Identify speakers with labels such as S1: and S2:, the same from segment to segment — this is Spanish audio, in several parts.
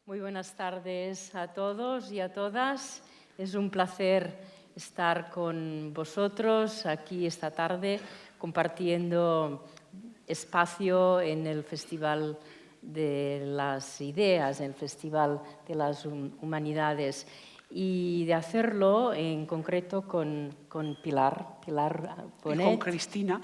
S1: Muy buenas tardes a todos y a todas. Es un placer estar con vosotros aquí esta tarde compartiendo espacio en el Festival de las Ideas, en el Festival de las Humanidades, y de hacerlo en concreto con Pilar Bonet,
S2: y con Cristina,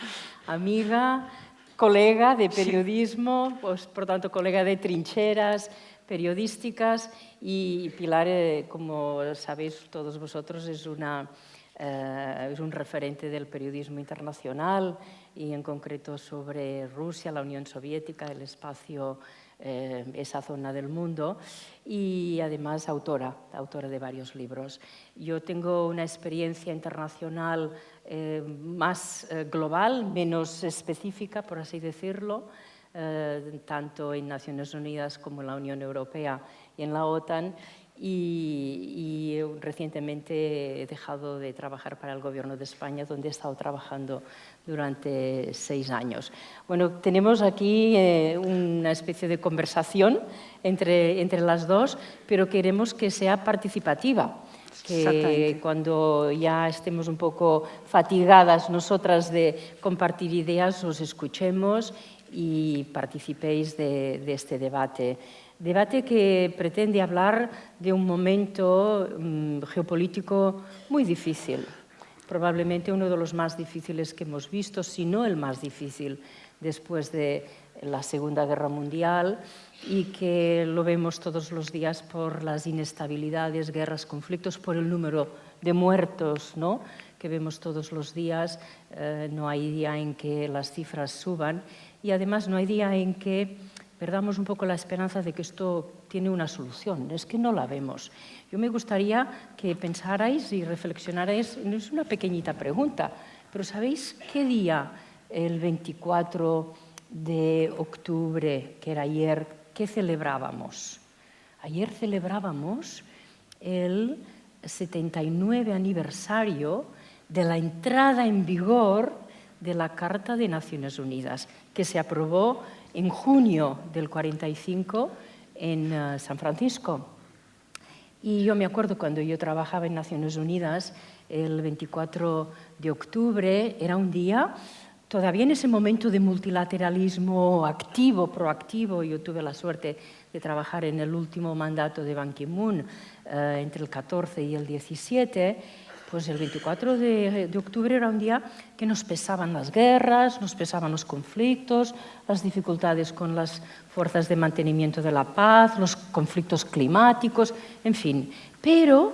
S1: amiga, colega de periodismo, pues, por tanto colega de trincheras periodísticas, y Pilar, como sabéis todos vosotros, es un referente del periodismo internacional y en concreto sobre Rusia, la Unión Soviética, el espacio, esa zona del mundo, y además autora de varios libros. Yo tengo una experiencia internacional más global, menos específica, por así decirlo, tanto en Naciones Unidas como en la Unión Europea y en la OTAN, y recientemente he dejado de trabajar para el Gobierno de España, donde he estado trabajando durante 6 años. Bueno, tenemos aquí una especie de conversación entre las dos, pero queremos que sea participativa, que cuando ya estemos un poco fatigadas nosotras de compartir ideas, os escuchemos y participéis de este debate. Debate que pretende hablar de un momento geopolítico muy difícil, probablemente uno de los más difíciles que hemos visto, si no el más difícil después de la Segunda Guerra Mundial, y que lo vemos todos los días por las inestabilidades, guerras, conflictos, por el número de muertos, ¿no?, que vemos todos los días. No hay día en que las cifras suban, y además no hay día en que perdamos un poco la esperanza de que esto tiene una solución. Es que no la vemos. Yo me gustaría que pensarais y reflexionarais, no es una pequeñita pregunta, pero ¿sabéis qué día, el 24 de octubre, que era ayer, qué celebrábamos? Ayer celebrábamos el 79 aniversario de la entrada en vigor de la Carta de Naciones Unidas, que se aprobó en junio del 45 en San Francisco. Y yo me acuerdo cuando yo trabajaba en Naciones Unidas, el 24 de octubre era un día, todavía en ese momento de multilateralismo activo, proactivo. Yo tuve la suerte de trabajar en el último mandato de Ban Ki-moon, entre el 14 y el 17, pues el 24 de octubre era un día que nos pesaban las guerras, nos pesaban los conflictos, las dificultades con las fuerzas de mantenimiento de la paz, los conflictos climáticos, en fin. Pero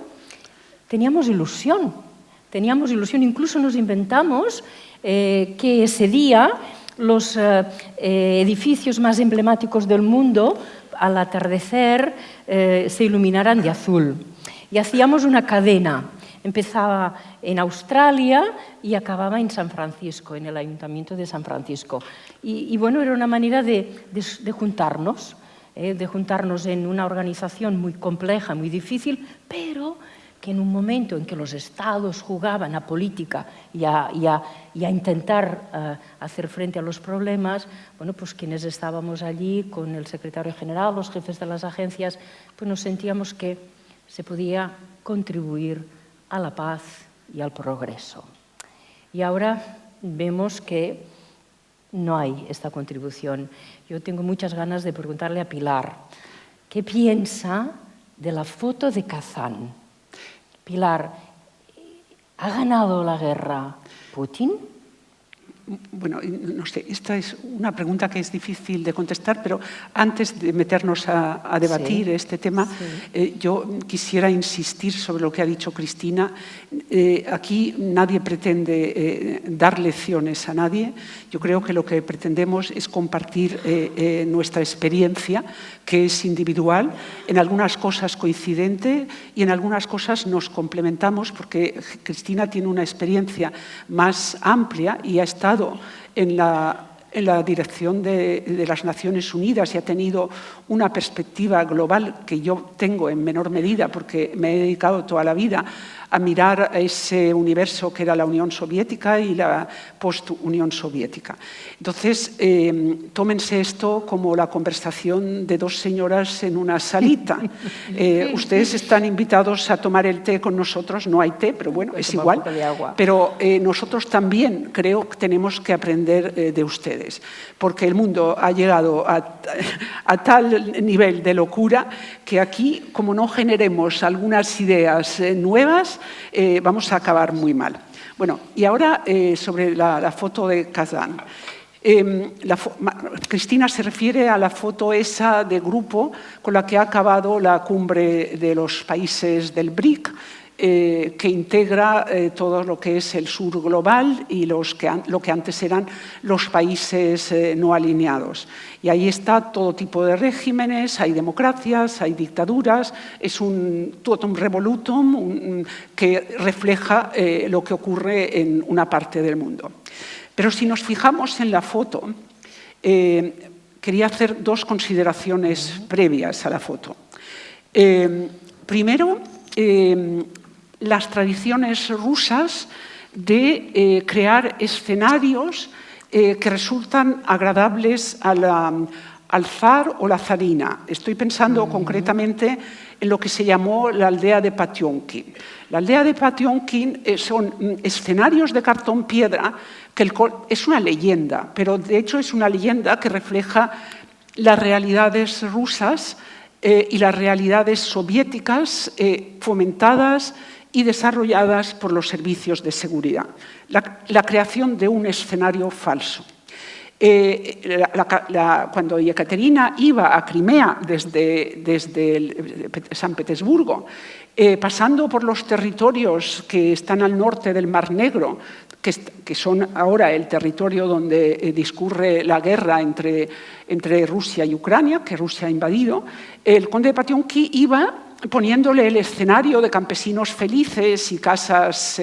S1: teníamos ilusión, incluso nos inventamos que ese día los edificios más emblemáticos del mundo al atardecer se iluminaran de azul. Y hacíamos una cadena. Empezaba en Australia y acababa en San Francisco, en el Ayuntamiento de San Francisco. Y bueno, era una manera de juntarnos en una organización muy compleja, muy difícil, pero que en un momento en que los estados jugaban a política y a intentar hacer frente a los problemas, bueno, pues quienes estábamos allí con el secretario general, los jefes de las agencias, pues nos sentíamos que se podía contribuir a la paz y al progreso. Y ahora vemos que no hay esta contribución. Yo tengo muchas ganas de preguntarle a Pilar, ¿qué piensa de la foto de Kazán? Pilar, ¿ha ganado la guerra Putin?
S2: Bueno, no sé, esta es una pregunta que es difícil de contestar, pero antes de meternos a debatir este tema, yo quisiera insistir sobre lo que ha dicho Cristina. Aquí nadie pretende dar lecciones a nadie. Yo creo que lo que pretendemos es compartir nuestra experiencia, que es individual, en algunas cosas coincidente y en algunas cosas nos complementamos, porque Cristina tiene una experiencia más amplia y ha estado en en la dirección de las Naciones Unidas y ha tenido una perspectiva global que yo tengo en menor medida porque me he dedicado toda la vida a mirar ese universo que era la Unión Soviética y la post-Unión Soviética. Entonces, tómense esto como la conversación de dos señoras en una salita. Ustedes están invitados a tomar el té con nosotros, no hay té, pero bueno, es igual. Pero nosotros también creo que tenemos que aprender de ustedes, porque el mundo ha llegado a tal nivel de locura que aquí, como no generemos algunas ideas nuevas, vamos a acabar muy mal. Bueno, y ahora sobre la foto de Kazán. Cristina se refiere a la foto esa de grupo con la que ha acabado la cumbre de los países del BRIC, que integra todo lo que es el sur global y lo que antes eran los países no alineados. Y ahí está todo tipo de regímenes, hay democracias, hay dictaduras, es un totum revolutum que refleja lo que ocurre en una parte del mundo. Pero si nos fijamos en la foto, quería hacer dos consideraciones previas a la foto. Primero, las tradiciones rusas de crear escenarios que resultan agradables al zar o la zarina. Estoy pensando concretamente en lo que se llamó la aldea de Patiomkin. La aldea de Patiomkin son escenarios de cartón piedra que es una leyenda, pero de hecho es una leyenda que refleja las realidades rusas y las realidades soviéticas fomentadas y desarrolladas por los servicios de seguridad. La creación de un escenario falso. Cuando Yekaterina iba a Crimea desde San Petersburgo, pasando por los territorios que están al norte del Mar Negro, que son ahora el territorio donde discurre la guerra entre Rusia y Ucrania, que Rusia ha invadido, el conde de Patiomkin iba poniéndole el escenario de campesinos felices y casas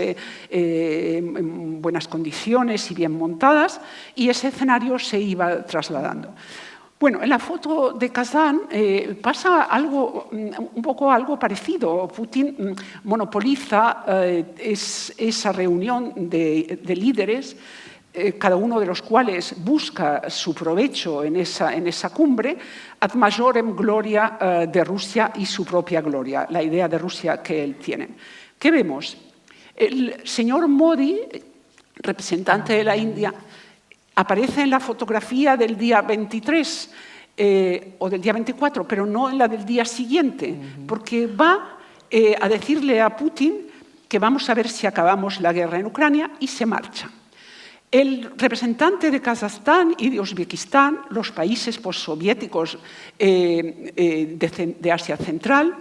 S2: en buenas condiciones y bien montadas, y ese escenario se iba trasladando. Bueno, en la foto de Kazán pasa un poco algo parecido. Putin monopoliza esa reunión de líderes, cada uno de los cuales busca su provecho en esa cumbre, ad majorem gloria de Rusia y su propia gloria, la idea de Rusia que él tiene. ¿Qué vemos? El señor Modi, representante de la India, aparece en la fotografía del día 23 o del día 24, pero no en la del día siguiente, porque va a decirle a Putin que vamos a ver si acabamos la guerra en Ucrania y se marcha. El representante de Kazajstán y de Uzbekistán, los países postsoviéticos de Asia Central,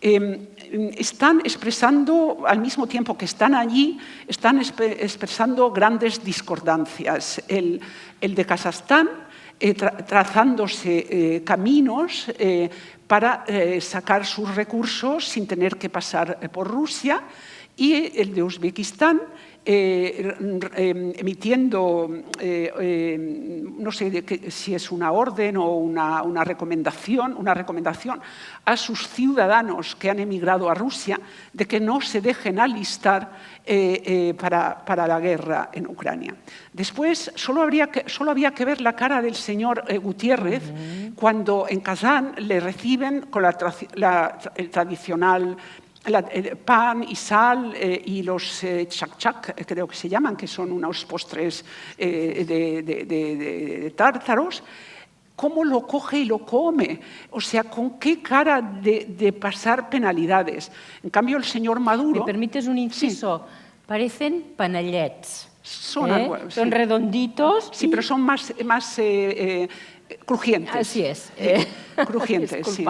S2: están expresando, al mismo tiempo que están allí, están expresando grandes discordancias. El de Kazajstán trazándose caminos para sacar sus recursos sin tener que pasar por Rusia, y el de Uzbekistán emitiendo, no sé si es una orden o una recomendación a sus ciudadanos que han emigrado a Rusia de que no se dejen alistar para la guerra en Ucrania. Después, solo había que ver la cara del señor Gutiérrez cuando en Kazán le reciben con el tradicional pan y sal y los chak-chak, creo que se llaman, que son unos postres de tártaros. ¿Cómo lo coge y lo come? O sea, ¿con qué cara de pasar penalidades? En cambio, el señor Maduro...
S1: ¿Me permites un inciso? Sí. Parecen panellets.
S2: Son
S1: redonditos.
S2: Sí, pero son más crujientes.
S1: Así es.
S2: Crujientes, sí.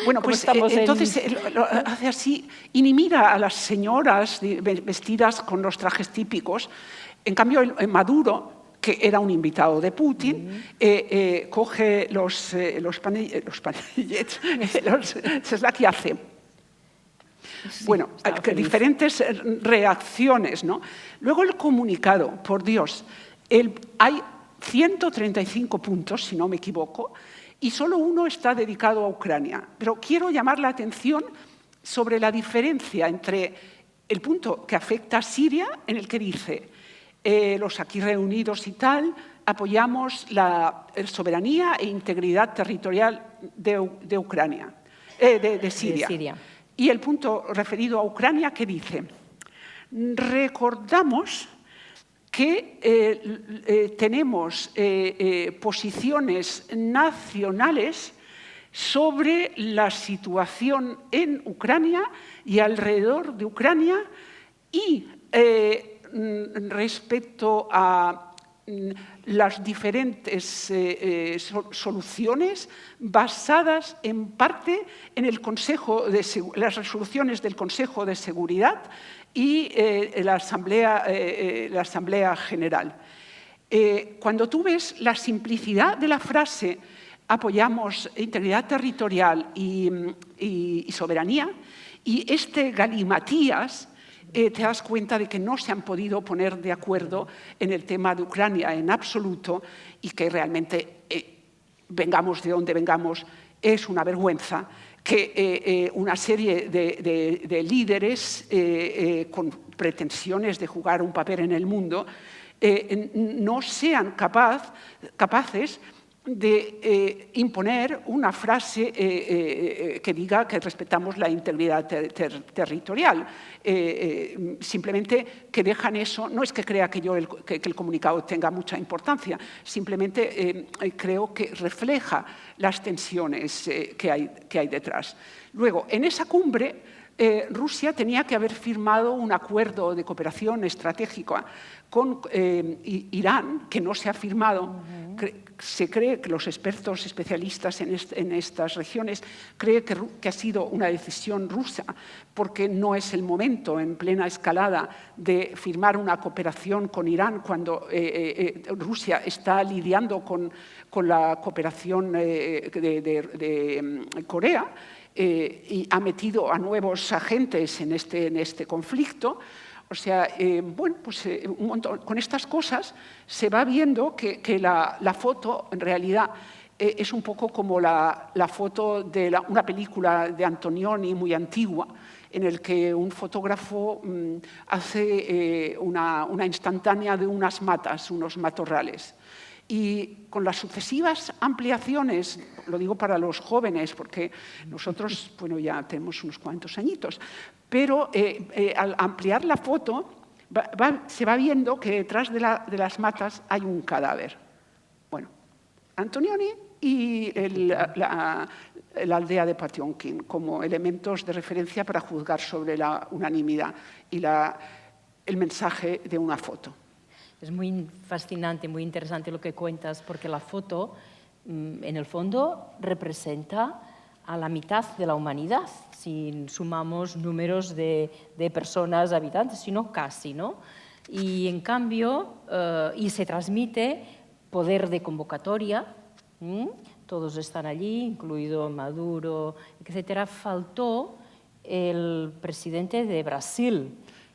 S2: Bueno, pues entonces lo hace así y ni mira a las señoras vestidas con los trajes típicos. En cambio, el Maduro, que era un invitado de Putin, coge los panellets, y hace... Bueno, diferentes reacciones, ¿no? Luego el comunicado, por Dios, hay 135 puntos, si no me equivoco, y solo uno está dedicado a Ucrania. Pero quiero llamar la atención sobre la diferencia entre el punto que afecta a Siria, en el que dice, los aquí reunidos y tal, apoyamos la soberanía e integridad territorial de Ucrania, de Siria. Y el punto referido a Ucrania, que dice, recordamos que tenemos posiciones nacionales sobre la situación en Ucrania y alrededor de Ucrania y respecto a las diferentes soluciones basadas en parte en el las resoluciones del Consejo de Seguridad y la Asamblea General. Cuando tú ves la simplicidad de la frase apoyamos integridad territorial y soberanía, y este galimatías, te das cuenta de que no se han podido poner de acuerdo en el tema de Ucrania en absoluto y que realmente, vengamos de donde vengamos, es una vergüenza que una serie de líderes con pretensiones de jugar un papel en el mundo no sean capaces de imponer una frase que diga que respetamos la integridad territorial. Simplemente que dejan eso, no es que crea que el comunicado tenga mucha importancia, simplemente creo que refleja las tensiones que hay detrás. Luego, en esa cumbre, Rusia tenía que haber firmado un acuerdo de cooperación estratégica con Irán, que no se ha firmado. Se cree que los expertos especialistas en estas regiones creen que ha sido una decisión rusa, porque no es el momento en plena escalada de firmar una cooperación con Irán cuando Rusia está lidiando con la cooperación de Corea. Y ha metido a nuevos agentes en este conflicto. O sea, bueno, pues un montón. Con estas cosas se va viendo que la foto, en realidad, es un poco como la foto de una película de Antonioni muy antigua, en el que un fotógrafo hace una instantánea de unas matas, unos matorrales. Y con las sucesivas ampliaciones, lo digo para los jóvenes, porque nosotros, bueno, ya tenemos unos cuantos añitos, pero al ampliar la foto se va viendo que detrás de las matas hay un cadáver. Bueno, Antonioni y la aldea de Patiomkin como elementos de referencia para juzgar sobre la unanimidad y el mensaje de una foto.
S1: Es muy fascinante, muy interesante lo que cuentas, porque la foto, en el fondo, representa a la mitad de la humanidad, si sumamos números de personas, habitantes, sino casi, ¿no? Y en cambio, y se transmite poder de convocatoria, todos están allí, incluido Maduro, etcétera. Faltó el presidente de Brasil,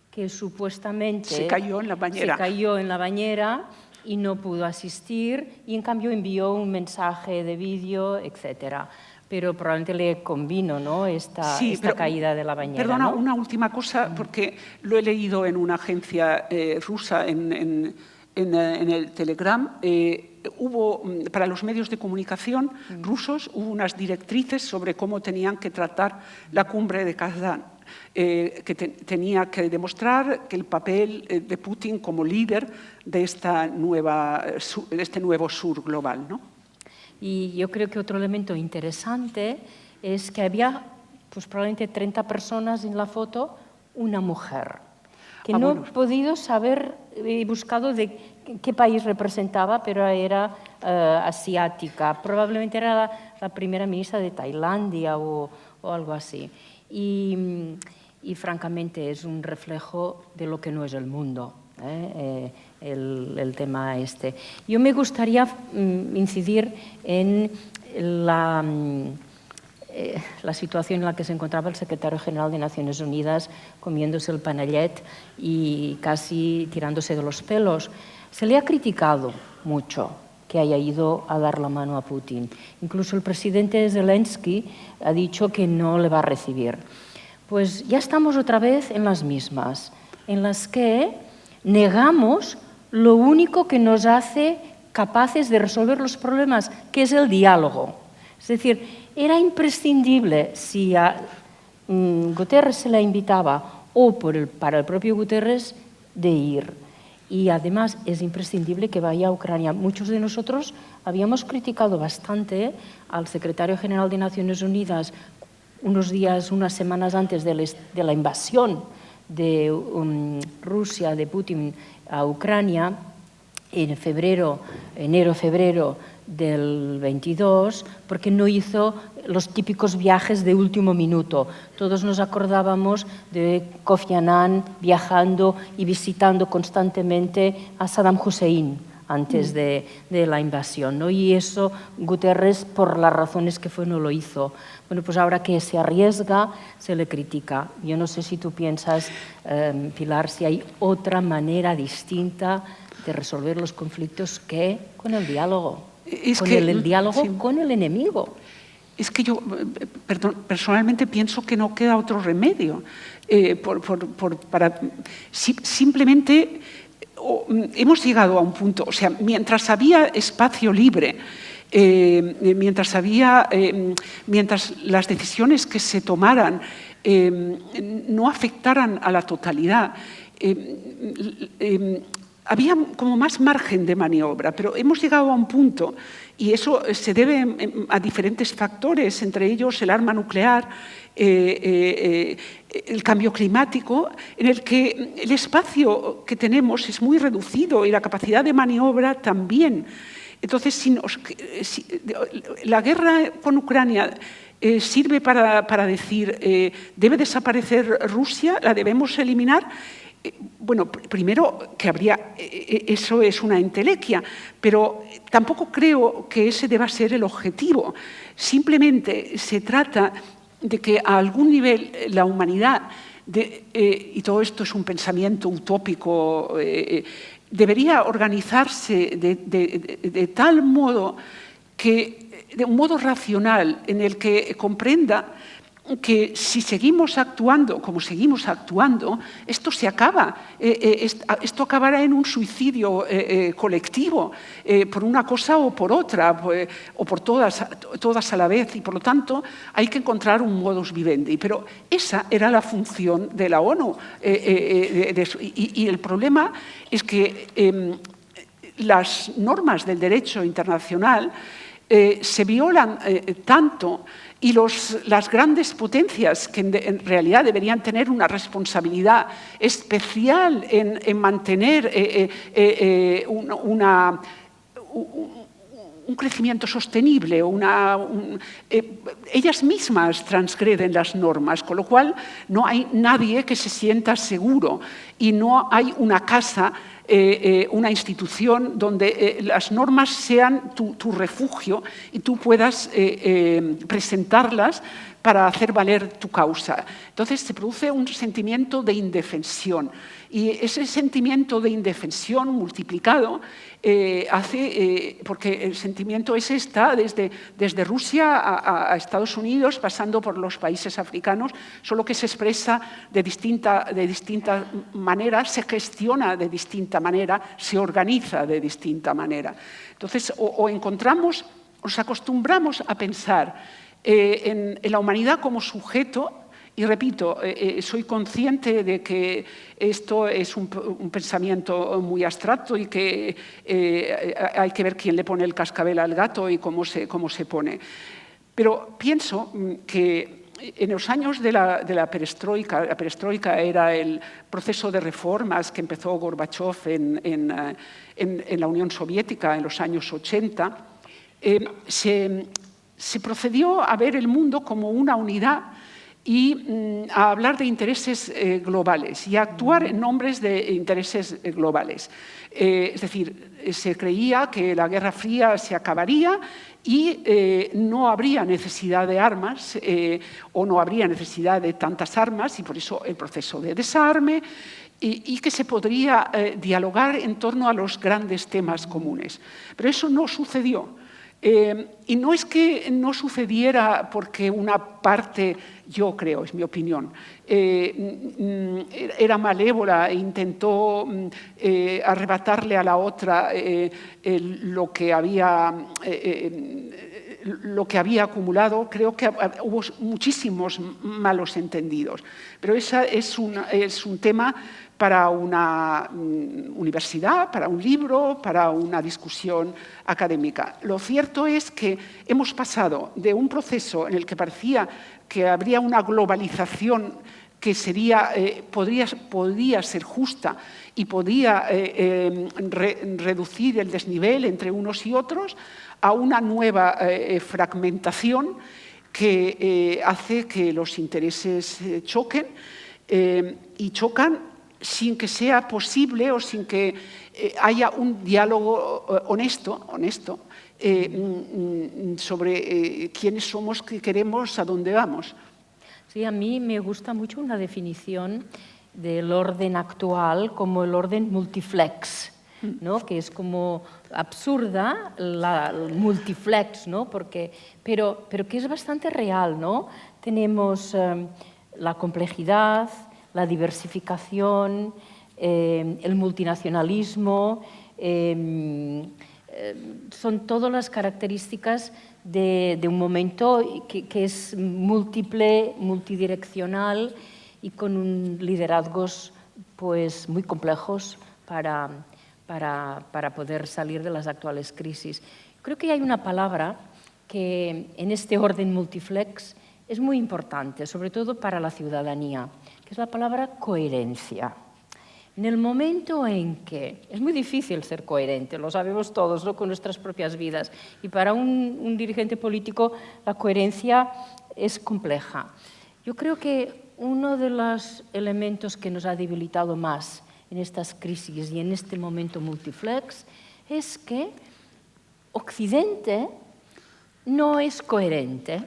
S1: que supuestamente
S2: se cayó en la bañera
S1: y no pudo asistir, y en cambio envió un mensaje de vídeo, etc. Pero probablemente le convino, ¿no?, esta caída de la bañera.
S2: Perdona,
S1: ¿no?
S2: una última cosa, porque lo he leído en una agencia rusa, en el Telegram. Hubo, para los medios de comunicación rusos, hubo unas directrices sobre cómo tenían que tratar la cumbre de Kazán. Que tenía que demostrar que el papel de Putin como líder de este nuevo sur global, ¿no?
S1: Y yo creo que otro elemento interesante es que había pues, probablemente 30 personas en la foto, una mujer, que no he podido saber, he buscado de qué país representaba, pero era asiática, probablemente era la primera ministra de Tailandia o algo así. Y francamente es un reflejo de lo que no es el mundo, el tema este. Yo me gustaría incidir en la situación en la que se encontraba el secretario general de Naciones Unidas comiéndose el panellet y casi tirándose de los pelos, Se le ha criticado mucho que haya ido a dar la mano a Putin. Incluso el presidente Zelensky ha dicho que no le va a recibir. Pues ya estamos otra vez en las mismas, en las que negamos lo único que nos hace capaces de resolver los problemas, que es el diálogo. Es decir, era imprescindible, si a Guterres se la invitaba o para el propio Guterres, de ir. Y además es imprescindible que vaya a Ucrania. Muchos de nosotros habíamos criticado bastante al secretario general de Naciones Unidas unas semanas antes de la invasión de Rusia, de Putin a Ucrania, en enero-febrero del 22, porque no hizo los típicos viajes de último minuto. Todos nos acordábamos de Kofi Annan viajando y visitando constantemente a Saddam Hussein antes de la invasión, ¿no? Y eso Guterres, por las razones que fue, no lo hizo. Bueno, pues ahora que se arriesga, se le critica. Yo no sé si tú piensas, Pilar, si hay otra manera distinta de resolver los conflictos que con el diálogo, el diálogo con el enemigo.
S2: Es que yo personalmente pienso que no queda otro remedio. Simplemente hemos llegado a un punto, o sea, mientras había espacio libre, mientras las decisiones que se tomaran no afectaran a la totalidad, había como más margen de maniobra, pero hemos llegado a un punto, y eso se debe a diferentes factores, entre ellos el arma nuclear, el cambio climático, en el que el espacio que tenemos es muy reducido y la capacidad de maniobra también. Entonces, la guerra con Ucrania sirve para decir, ¿debe desaparecer Rusia? ¿La debemos eliminar? Bueno, primero que eso es una entelequia, pero tampoco creo que ese deba ser el objetivo. Simplemente se trata de que a algún nivel la humanidad, y todo esto es un pensamiento utópico, debería organizarse de tal modo de un modo racional en el que comprenda que si seguimos actuando como seguimos actuando, esto se acaba. Esto acabará en un suicidio colectivo, por una cosa o por otra, o por todas a la vez. Y por lo tanto hay que encontrar un modus vivendi. Pero esa era la función de la ONU. Y el problema es que las normas del derecho internacional se violan tanto, y las grandes potencias, que en realidad deberían tener una responsabilidad especial en mantener un crecimiento sostenible, ellas mismas transgreden las normas, con lo cual no hay nadie que se sienta seguro y no hay una casa, una institución donde las normas sean tu refugio y tú puedas presentarlas para hacer valer tu causa. Entonces se produce un sentimiento de indefensión, y ese sentimiento de indefensión multiplicado porque el sentimiento ese está desde Rusia a Estados Unidos, pasando por los países africanos, solo que se expresa de distinta manera, se gestiona de distinta manera, se organiza de distinta manera. Entonces, nos acostumbramos a pensar en la humanidad como sujeto. Y repito, soy consciente de que esto es un pensamiento muy abstracto y que hay que ver quién le pone el cascabel al gato y cómo se pone. Pero pienso que en los años de la perestroika era el proceso de reformas que empezó Gorbachev en la Unión Soviética en los años 80, se procedió a ver el mundo como una unidad y a hablar de intereses globales y a actuar en nombres de intereses globales. Es decir, se creía que la Guerra Fría se acabaría y no habría necesidad de armas o no habría necesidad de tantas armas, y por eso el proceso de desarme y que se podría dialogar en torno a los grandes temas comunes. Pero eso no sucedió. Y no es que no sucediera porque una parte, yo creo, es mi opinión, era malévola e intentó arrebatarle a la otra lo que había acumulado. Creo que hubo muchísimos malos entendidos. Pero ese es un tema para una universidad, para un libro, para una discusión académica. Lo cierto es que hemos pasado de un proceso en el que parecía que habría una globalización que podría ser justa y podía reducir el desnivel entre unos y otros, a una nueva fragmentación que hace que los intereses choquen y chocan sin que sea posible o sin que haya un diálogo honesto sobre quiénes somos, qué queremos, a dónde vamos.
S1: Sí, a mí me gusta mucho una definición del orden actual como el orden multiflex, ¿no? Que es como absurda la multiflex, ¿no? Pero que es bastante real, ¿no? Tenemos la complejidad, la diversificación, el multinacionalismo, son todas las características de un momento que es múltiple, multidireccional y con liderazgos pues, muy complejos para poder salir de las actuales crisis. Creo que hay una palabra que en este orden multiflex es muy importante, sobre todo para la ciudadanía, que es la palabra coherencia. En el momento en que es muy difícil ser coherente, lo sabemos todos, ¿no? Con nuestras propias vidas, y para un dirigente político la coherencia es compleja. Yo creo que uno de los elementos que nos ha debilitado más en estas crisis y en este momento multiflex es que Occidente no es coherente.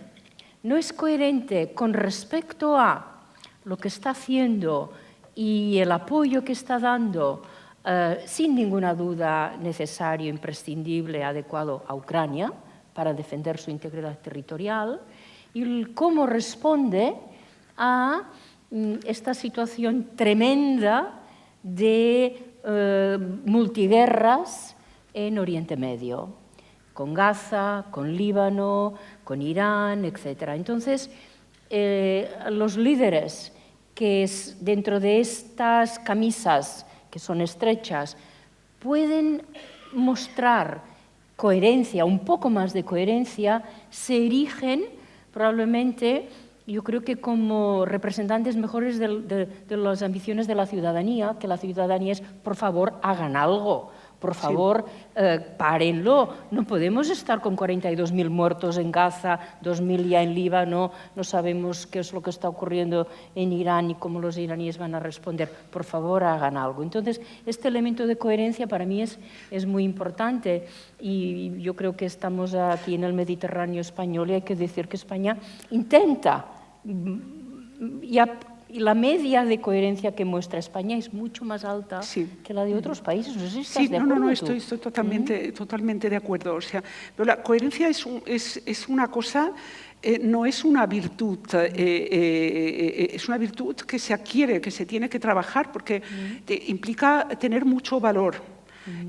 S1: No es coherente con respecto a lo que está haciendo y el apoyo que está dando, sin ninguna duda necesario, imprescindible, adecuado a Ucrania para defender su integridad territorial, y cómo responde a esta situación tremenda de multiguerras en Oriente Medio, con Gaza, con Líbano, con Irán, etc. Entonces, los líderes que dentro de estas camisas, que son estrechas, pueden mostrar coherencia, un poco más de coherencia, se erigen probablemente, yo creo que como representantes mejores de las ambiciones de la ciudadanía, que la ciudadanía es, por favor, hagan algo. Por favor, párenlo. No podemos estar con 42.000 muertos en Gaza, 2.000 ya en Líbano, no sabemos qué es lo que está ocurriendo en Irán y cómo los iraníes van a responder. Por favor, hagan algo. Entonces, este elemento de coherencia para mí es muy importante, y yo creo que estamos aquí en el Mediterráneo español y hay que decir que España intenta, y la media de coherencia que muestra España es mucho más alta que la de otros países. No sé si estás de acuerdo.
S2: No, estoy totalmente de acuerdo. O sea, pero la coherencia es una cosa, no es una virtud, es una virtud que se adquiere, que se tiene que trabajar, porque implica tener mucho valor.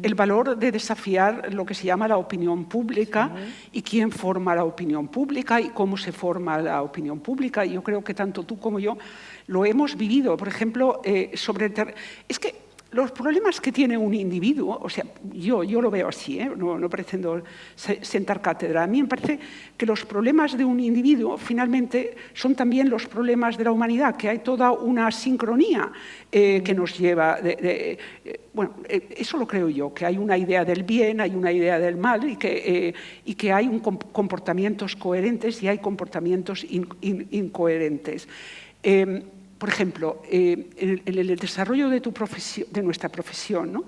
S2: El valor de desafiar lo que se llama la opinión pública y quién forma la opinión pública y cómo se forma la opinión pública. Y yo creo que tanto tú como yo lo hemos vivido. Por ejemplo, es que los problemas que tiene un individuo, o sea, yo lo veo así, no pretendo sentar cátedra. A mí me parece que los problemas de un individuo finalmente son también los problemas de la humanidad, que hay toda una sincronía que nos lleva. Bueno, eso lo creo yo, que hay una idea del bien, hay una idea del mal y que hay comportamientos coherentes y hay comportamientos incoherentes. Por ejemplo, en el desarrollo de nuestra profesión,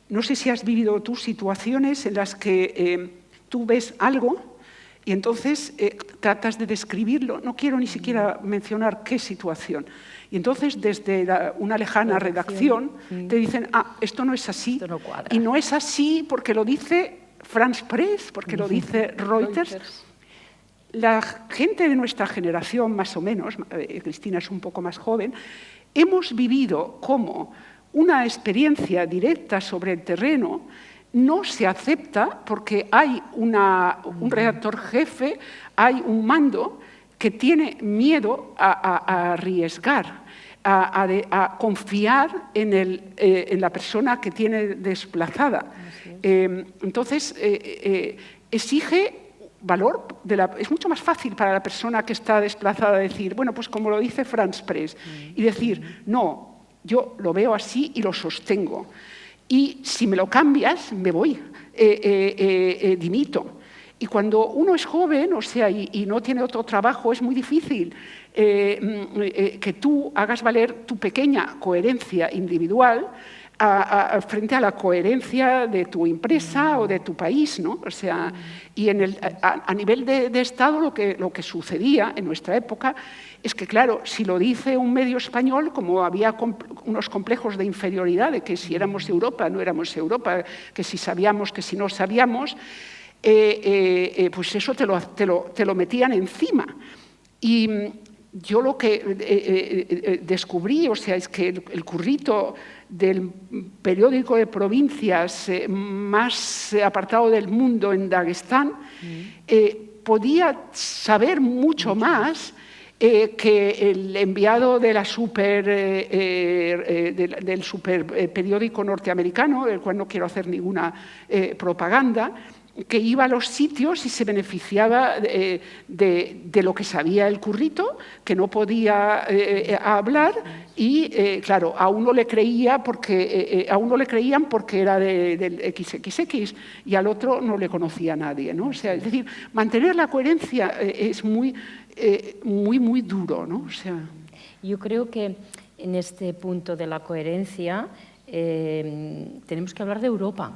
S2: no sé si has vivido tú situaciones en las que tú ves algo Y entonces tratas de describirlo, no quiero ni siquiera mencionar qué situación. Y entonces desde una lejana redacción te dicen, esto no es así,
S1: esto no cuadra.
S2: Y no es así porque lo dice France Press, porque lo dice Reuters. La gente de nuestra generación, más o menos, Cristina es un poco más joven, hemos vivido como una experiencia directa sobre el terreno no se acepta porque hay un redactor jefe, hay un mando que tiene miedo a arriesgar, a confiar en la persona que tiene desplazada. Entonces, exige valor. Es mucho más fácil para la persona que está desplazada decir, bueno, pues como lo dice France Press, y decir, no, yo lo veo así y lo sostengo. Y si me lo cambias, me voy, dimito. Y cuando uno es joven, o sea, y no tiene otro trabajo, es muy difícil que tú hagas valer tu pequeña coherencia individual frente a la coherencia de tu empresa o de tu país, ¿no? O sea, y a nivel de Estado lo que sucedía en nuestra época es que, claro, si lo dice un medio español, como había unos complejos de inferioridad, de que si éramos Europa, no éramos Europa, que si sabíamos, que si no sabíamos, pues eso te lo metían encima. Y yo lo que descubrí, o sea, es que el currito del periódico de provincias más apartado del mundo en Daguestán podía saber mucho más que el enviado de del super periódico norteamericano, del cual no quiero hacer ninguna propaganda, que iba a los sitios y se beneficiaba de lo que sabía el currito, que no podía hablar, y claro, a uno le creían porque era del XXX y al otro no le conocía a nadie, ¿no? O sea, es decir, mantener la coherencia es muy duro, ¿no? O sea,
S1: yo creo que en este punto de la coherencia tenemos que hablar de Europa.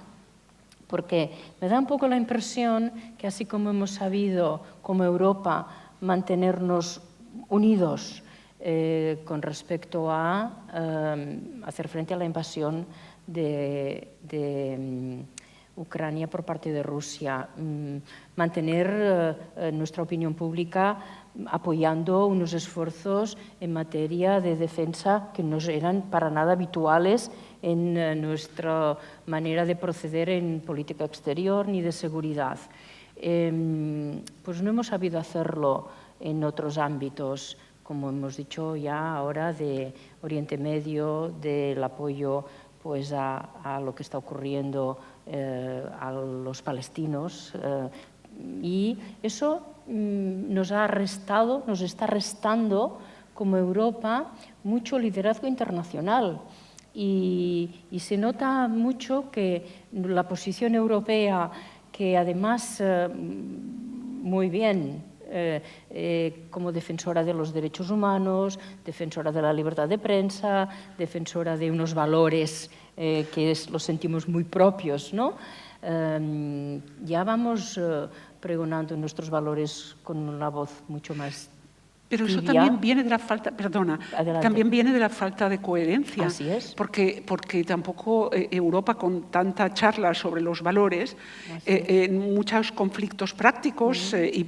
S1: Porque me da un poco la impresión que así como hemos sabido como Europa mantenernos unidos con respecto a hacer frente a la invasión de Ucrania por parte de Rusia, mantener nuestra opinión pública apoyando unos esfuerzos en materia de defensa que no eran para nada habituales en nuestra manera de proceder en política exterior ni de seguridad. Pues no hemos sabido hacerlo en otros ámbitos, como hemos dicho ya ahora, de Oriente Medio, del apoyo pues, a lo que está ocurriendo a los palestinos. Y eso nos está restando como Europa mucho liderazgo internacional. Y se nota mucho que la posición europea, que además muy bien como defensora de los derechos humanos, defensora de la libertad de prensa, defensora de unos valores que los sentimos muy propios, ¿no? Ya vamos pregonando nuestros valores con una voz mucho más
S2: pero eso
S1: tibia.
S2: también viene de la falta, perdona,
S1: Adelante.
S2: También viene de la falta de coherencia.
S1: Así es.
S2: Porque tampoco Europa, con tanta charla sobre los valores, en muchos conflictos prácticos, y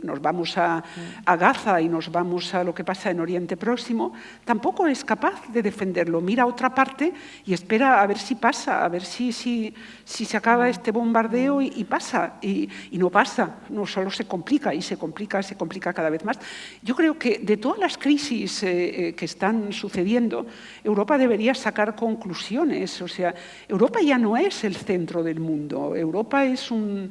S2: nos vamos a Gaza y nos vamos a lo que pasa en Oriente Próximo, tampoco es capaz de defenderlo. Mira a otra parte y espera a ver si pasa, a ver si se acaba este bombardeo y pasa. Y no pasa, no solo se complica y se complica cada vez más. Yo creo que de todas las crisis que están sucediendo, Europa debería sacar conclusiones. O sea, Europa ya no es el centro del mundo. Europa es un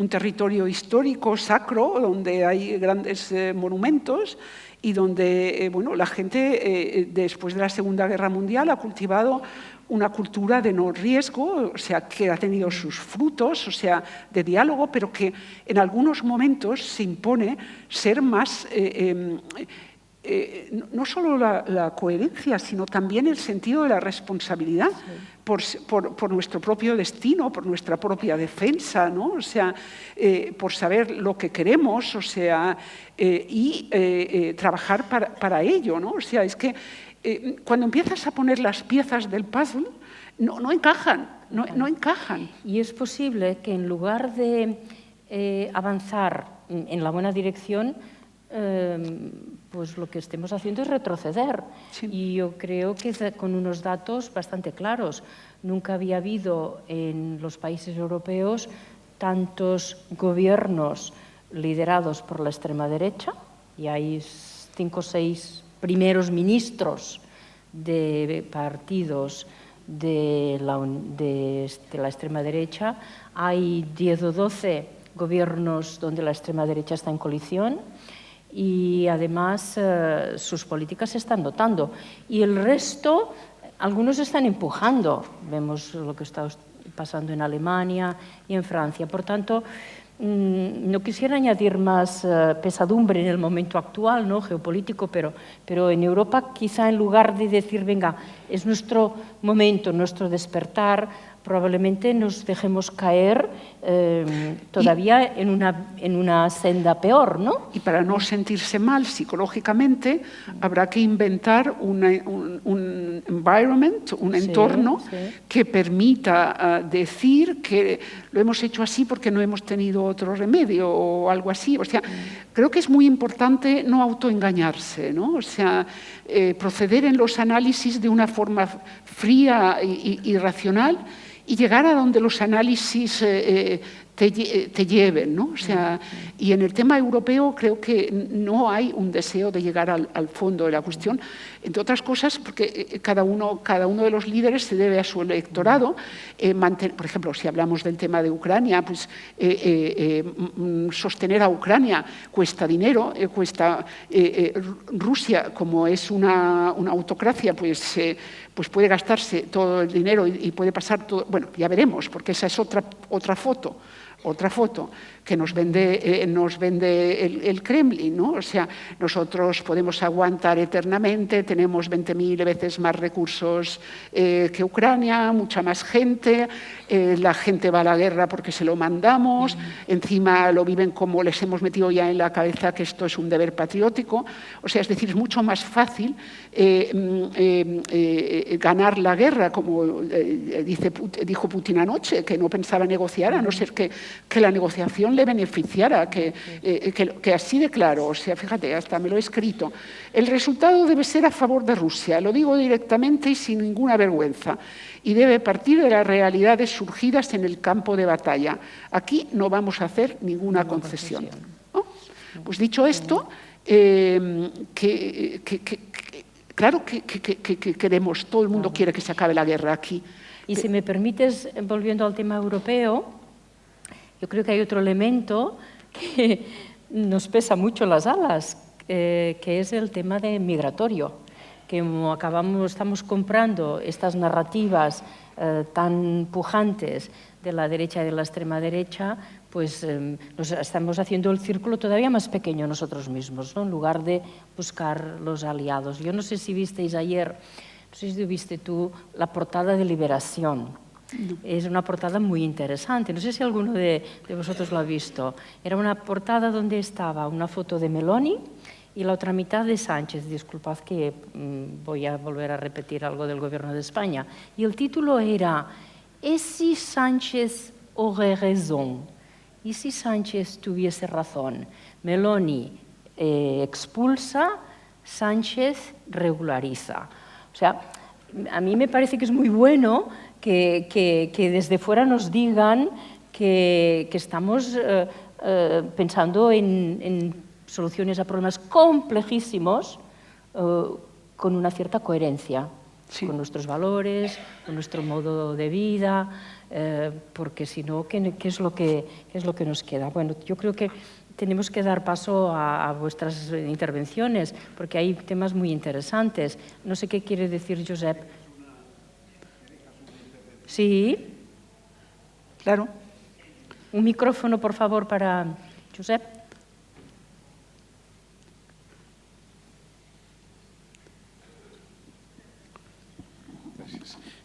S2: territorio histórico, sacro, donde hay grandes monumentos y donde la gente, después de la Segunda Guerra Mundial, ha cultivado una cultura de no riesgo, o sea, que ha tenido sus frutos, o sea, de diálogo, pero que en algunos momentos se impone ser más no solo la coherencia, sino también el sentido de la responsabilidad por nuestro propio destino, por nuestra propia defensa, ¿no? O sea, por saber lo que queremos, o sea, y trabajar para ello, ¿no? O sea, es que cuando empiezas a poner las piezas del puzzle, no encajan, no encajan.
S1: Y es posible que en lugar de avanzar en la buena dirección, pues lo que estemos haciendo es retroceder.
S2: Sí.
S1: Y yo creo que con unos datos bastante claros. Nunca había habido en los países europeos tantos gobiernos liderados por la extrema derecha, y hay 5 o 6 primeros ministros de partidos de la extrema derecha, hay 10 o 12 gobiernos donde la extrema derecha está en coalición, y además sus políticas se están notando. Y el resto, algunos están empujando. Vemos lo que está pasando en Alemania y en Francia. Por tanto, no quisiera añadir más pesadumbre en el momento actual, ¿no?, geopolítico, pero en Europa quizá en lugar de decir, venga, es nuestro momento, nuestro despertar, probablemente nos dejemos caer todavía en una senda peor, ¿no?
S2: Y para no sentirse mal psicológicamente, habrá que inventar un environment, un entorno que permita decir que lo hemos hecho así porque no hemos tenido otro remedio o algo así. O sea, creo que es muy importante no autoengañarse, ¿no? O sea, proceder en los análisis de una forma fría y racional, y llegar a donde los análisis te lleven, ¿no? O sea, y en el tema europeo creo que no hay un deseo de llegar al fondo de la cuestión, entre otras cosas porque cada uno de los líderes se debe a su electorado. Por ejemplo, si hablamos del tema de Ucrania, pues sostener a Ucrania cuesta dinero, Rusia, como es una autocracia, pues puede gastarse todo el dinero y puede pasar todo. Bueno, ya veremos, porque esa es otra foto que nos vende el Kremlin, ¿no? O sea, nosotros podemos aguantar eternamente, tenemos 20.000 veces más recursos que Ucrania, mucha más gente, la gente va a la guerra porque se lo mandamos, encima lo viven como les hemos metido ya en la cabeza que esto es un deber patriótico. O sea, es decir, es mucho más fácil ganar la guerra, como dijo Putin anoche, que no pensaba negociar, a no ser que la negociación le beneficiara, que así de claro. O sea, fíjate, hasta me lo he escrito. El resultado debe ser a favor de Rusia, lo digo directamente y sin ninguna vergüenza, y debe partir de las realidades surgidas en el campo de batalla. Aquí no vamos a hacer ninguna concesión, ¿no? Pues dicho esto, claro que queremos, todo el mundo quiere que se acabe la guerra aquí.
S1: Y si me permites, volviendo al tema europeo, yo creo que hay otro elemento que nos pesa mucho las alas, que es el tema migratorio, que como estamos comprando estas narrativas tan pujantes de la derecha y de la extrema derecha, pues nos estamos haciendo el círculo todavía más pequeño nosotros mismos, ¿no?, en lugar de buscar los aliados. Yo no sé si visteis ayer, no sé si viste tú, la portada de Liberación. No. Es una portada muy interesante, no sé si alguno de vosotros lo ha visto. Era una portada donde estaba una foto de Meloni y la otra mitad de Sánchez. Disculpad que voy a volver a repetir algo del gobierno de España. Y el título era «¿Et si Sánchez aurait raison?» ¿Y si Sánchez tuviese razón? Meloni expulsa, Sánchez regulariza. O sea, a mí me parece que es muy bueno que desde fuera nos digan que estamos pensando en soluciones a problemas complejísimos con una cierta coherencia, sí, con nuestros valores, con nuestro modo de vida, porque si no, ¿qué es lo que nos queda? Bueno, yo creo que tenemos que dar paso a vuestras intervenciones, porque hay temas muy interesantes. No sé qué quiere decir Josep. Sí.
S2: Claro.
S1: Un micrófono, por favor, para Josep.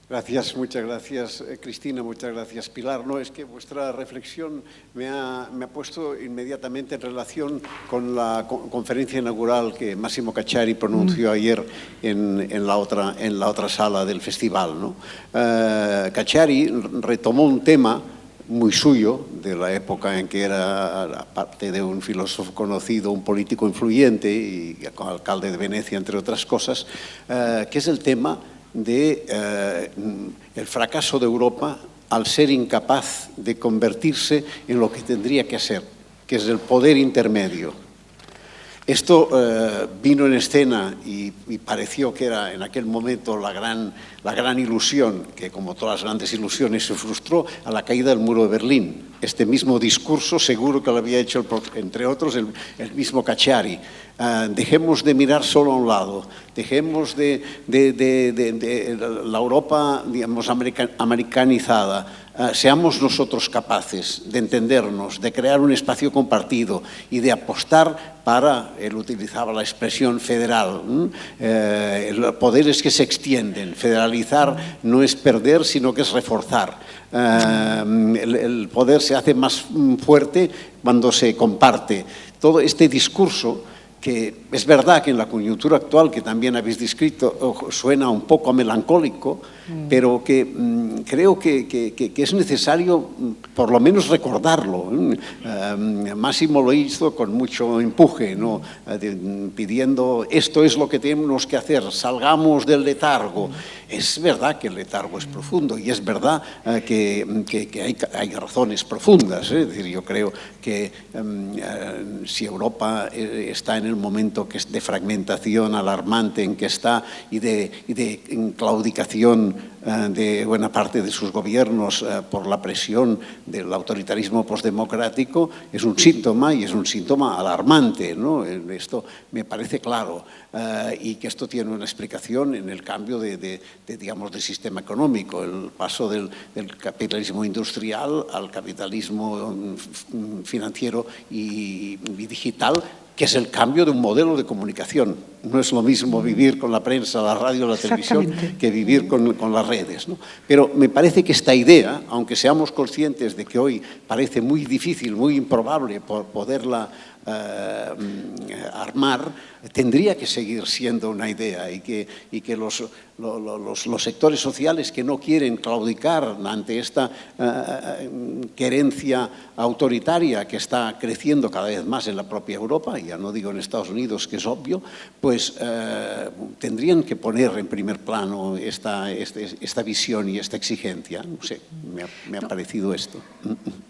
S3: Gracias, muchas gracias, Cristina, muchas gracias, Pilar. No, es que vuestra reflexión me ha puesto inmediatamente en relación con la conferencia inaugural que Massimo Cacciari pronunció ayer en la otra sala del festival, ¿no? Cacciari retomó un tema muy suyo, de la época en que era, aparte de un filósofo conocido, un político influyente y alcalde de Venecia, entre otras cosas, que es el tema de el fracaso de Europa al ser incapaz de convertirse en lo que tendría que ser, que es el poder intermedio. Esto vino en escena y pareció que era en aquel momento la gran ilusión, que como todas las grandes ilusiones se frustró a la caída del muro de Berlín. Este mismo discurso seguro que lo había hecho, entre otros, el mismo Cacciari. Dejemos de mirar solo a un lado, dejemos de la Europa, digamos, americanizada. Seamos nosotros capaces de entendernos, de crear un espacio compartido y de apostar para, él utilizaba la expresión federal, poderes que se extienden. Federalizar no es perder, sino que es reforzar. El poder se hace más fuerte cuando se comparte. Todo este discurso, que es verdad que en la coyuntura actual, que también habéis descrito, suena un poco melancólico, pero que creo que es necesario por lo menos recordarlo. Máximo lo hizo con mucho empuje, ¿no? Pidiendo esto es lo que tenemos que hacer, salgamos del letargo. Es verdad que el letargo es profundo y es verdad que hay razones profundas. Es decir, yo creo que si Europa está en el momento que es de fragmentación alarmante en que está y de claudicación de buena parte de sus gobiernos por la presión del autoritarismo postdemocrático, es un síntoma y es un síntoma alarmante, ¿no? Esto me parece claro, y que esto tiene una explicación en el cambio digamos, de sistema económico, el paso del capitalismo industrial al capitalismo financiero y digital, que es el cambio de un modelo de comunicación. No es lo mismo vivir con la prensa, la radio, la televisión, que vivir con las redes, ¿no? Pero me parece que esta idea, aunque seamos conscientes de que hoy parece muy difícil, muy improbable poderla armar, tendría que seguir siendo una idea y que los sectores sociales que no quieren claudicar ante esta querencia autoritaria que está creciendo cada vez más en la propia Europa, ya no digo en Estados Unidos, que es obvio, pues tendrían que poner en primer plano esta visión y esta exigencia. No sé, me ha parecido esto.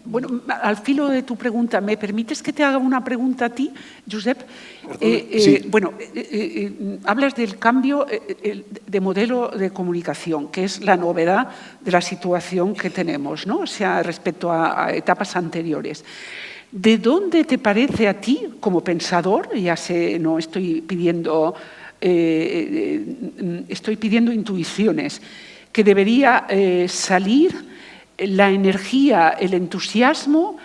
S2: Bueno, al filo de tu pregunta, ¿me permites que te haga una pregunta a ti, Josep?
S3: Sí.
S2: Bueno, hablas del cambio de modelo de comunicación, que es la novedad de la situación que tenemos, ¿no? O sea, respecto a etapas anteriores. ¿De dónde te parece a ti, como pensador, ya sé, no estoy pidiendo, estoy pidiendo intuiciones, que debería salir la energía, el entusiasmo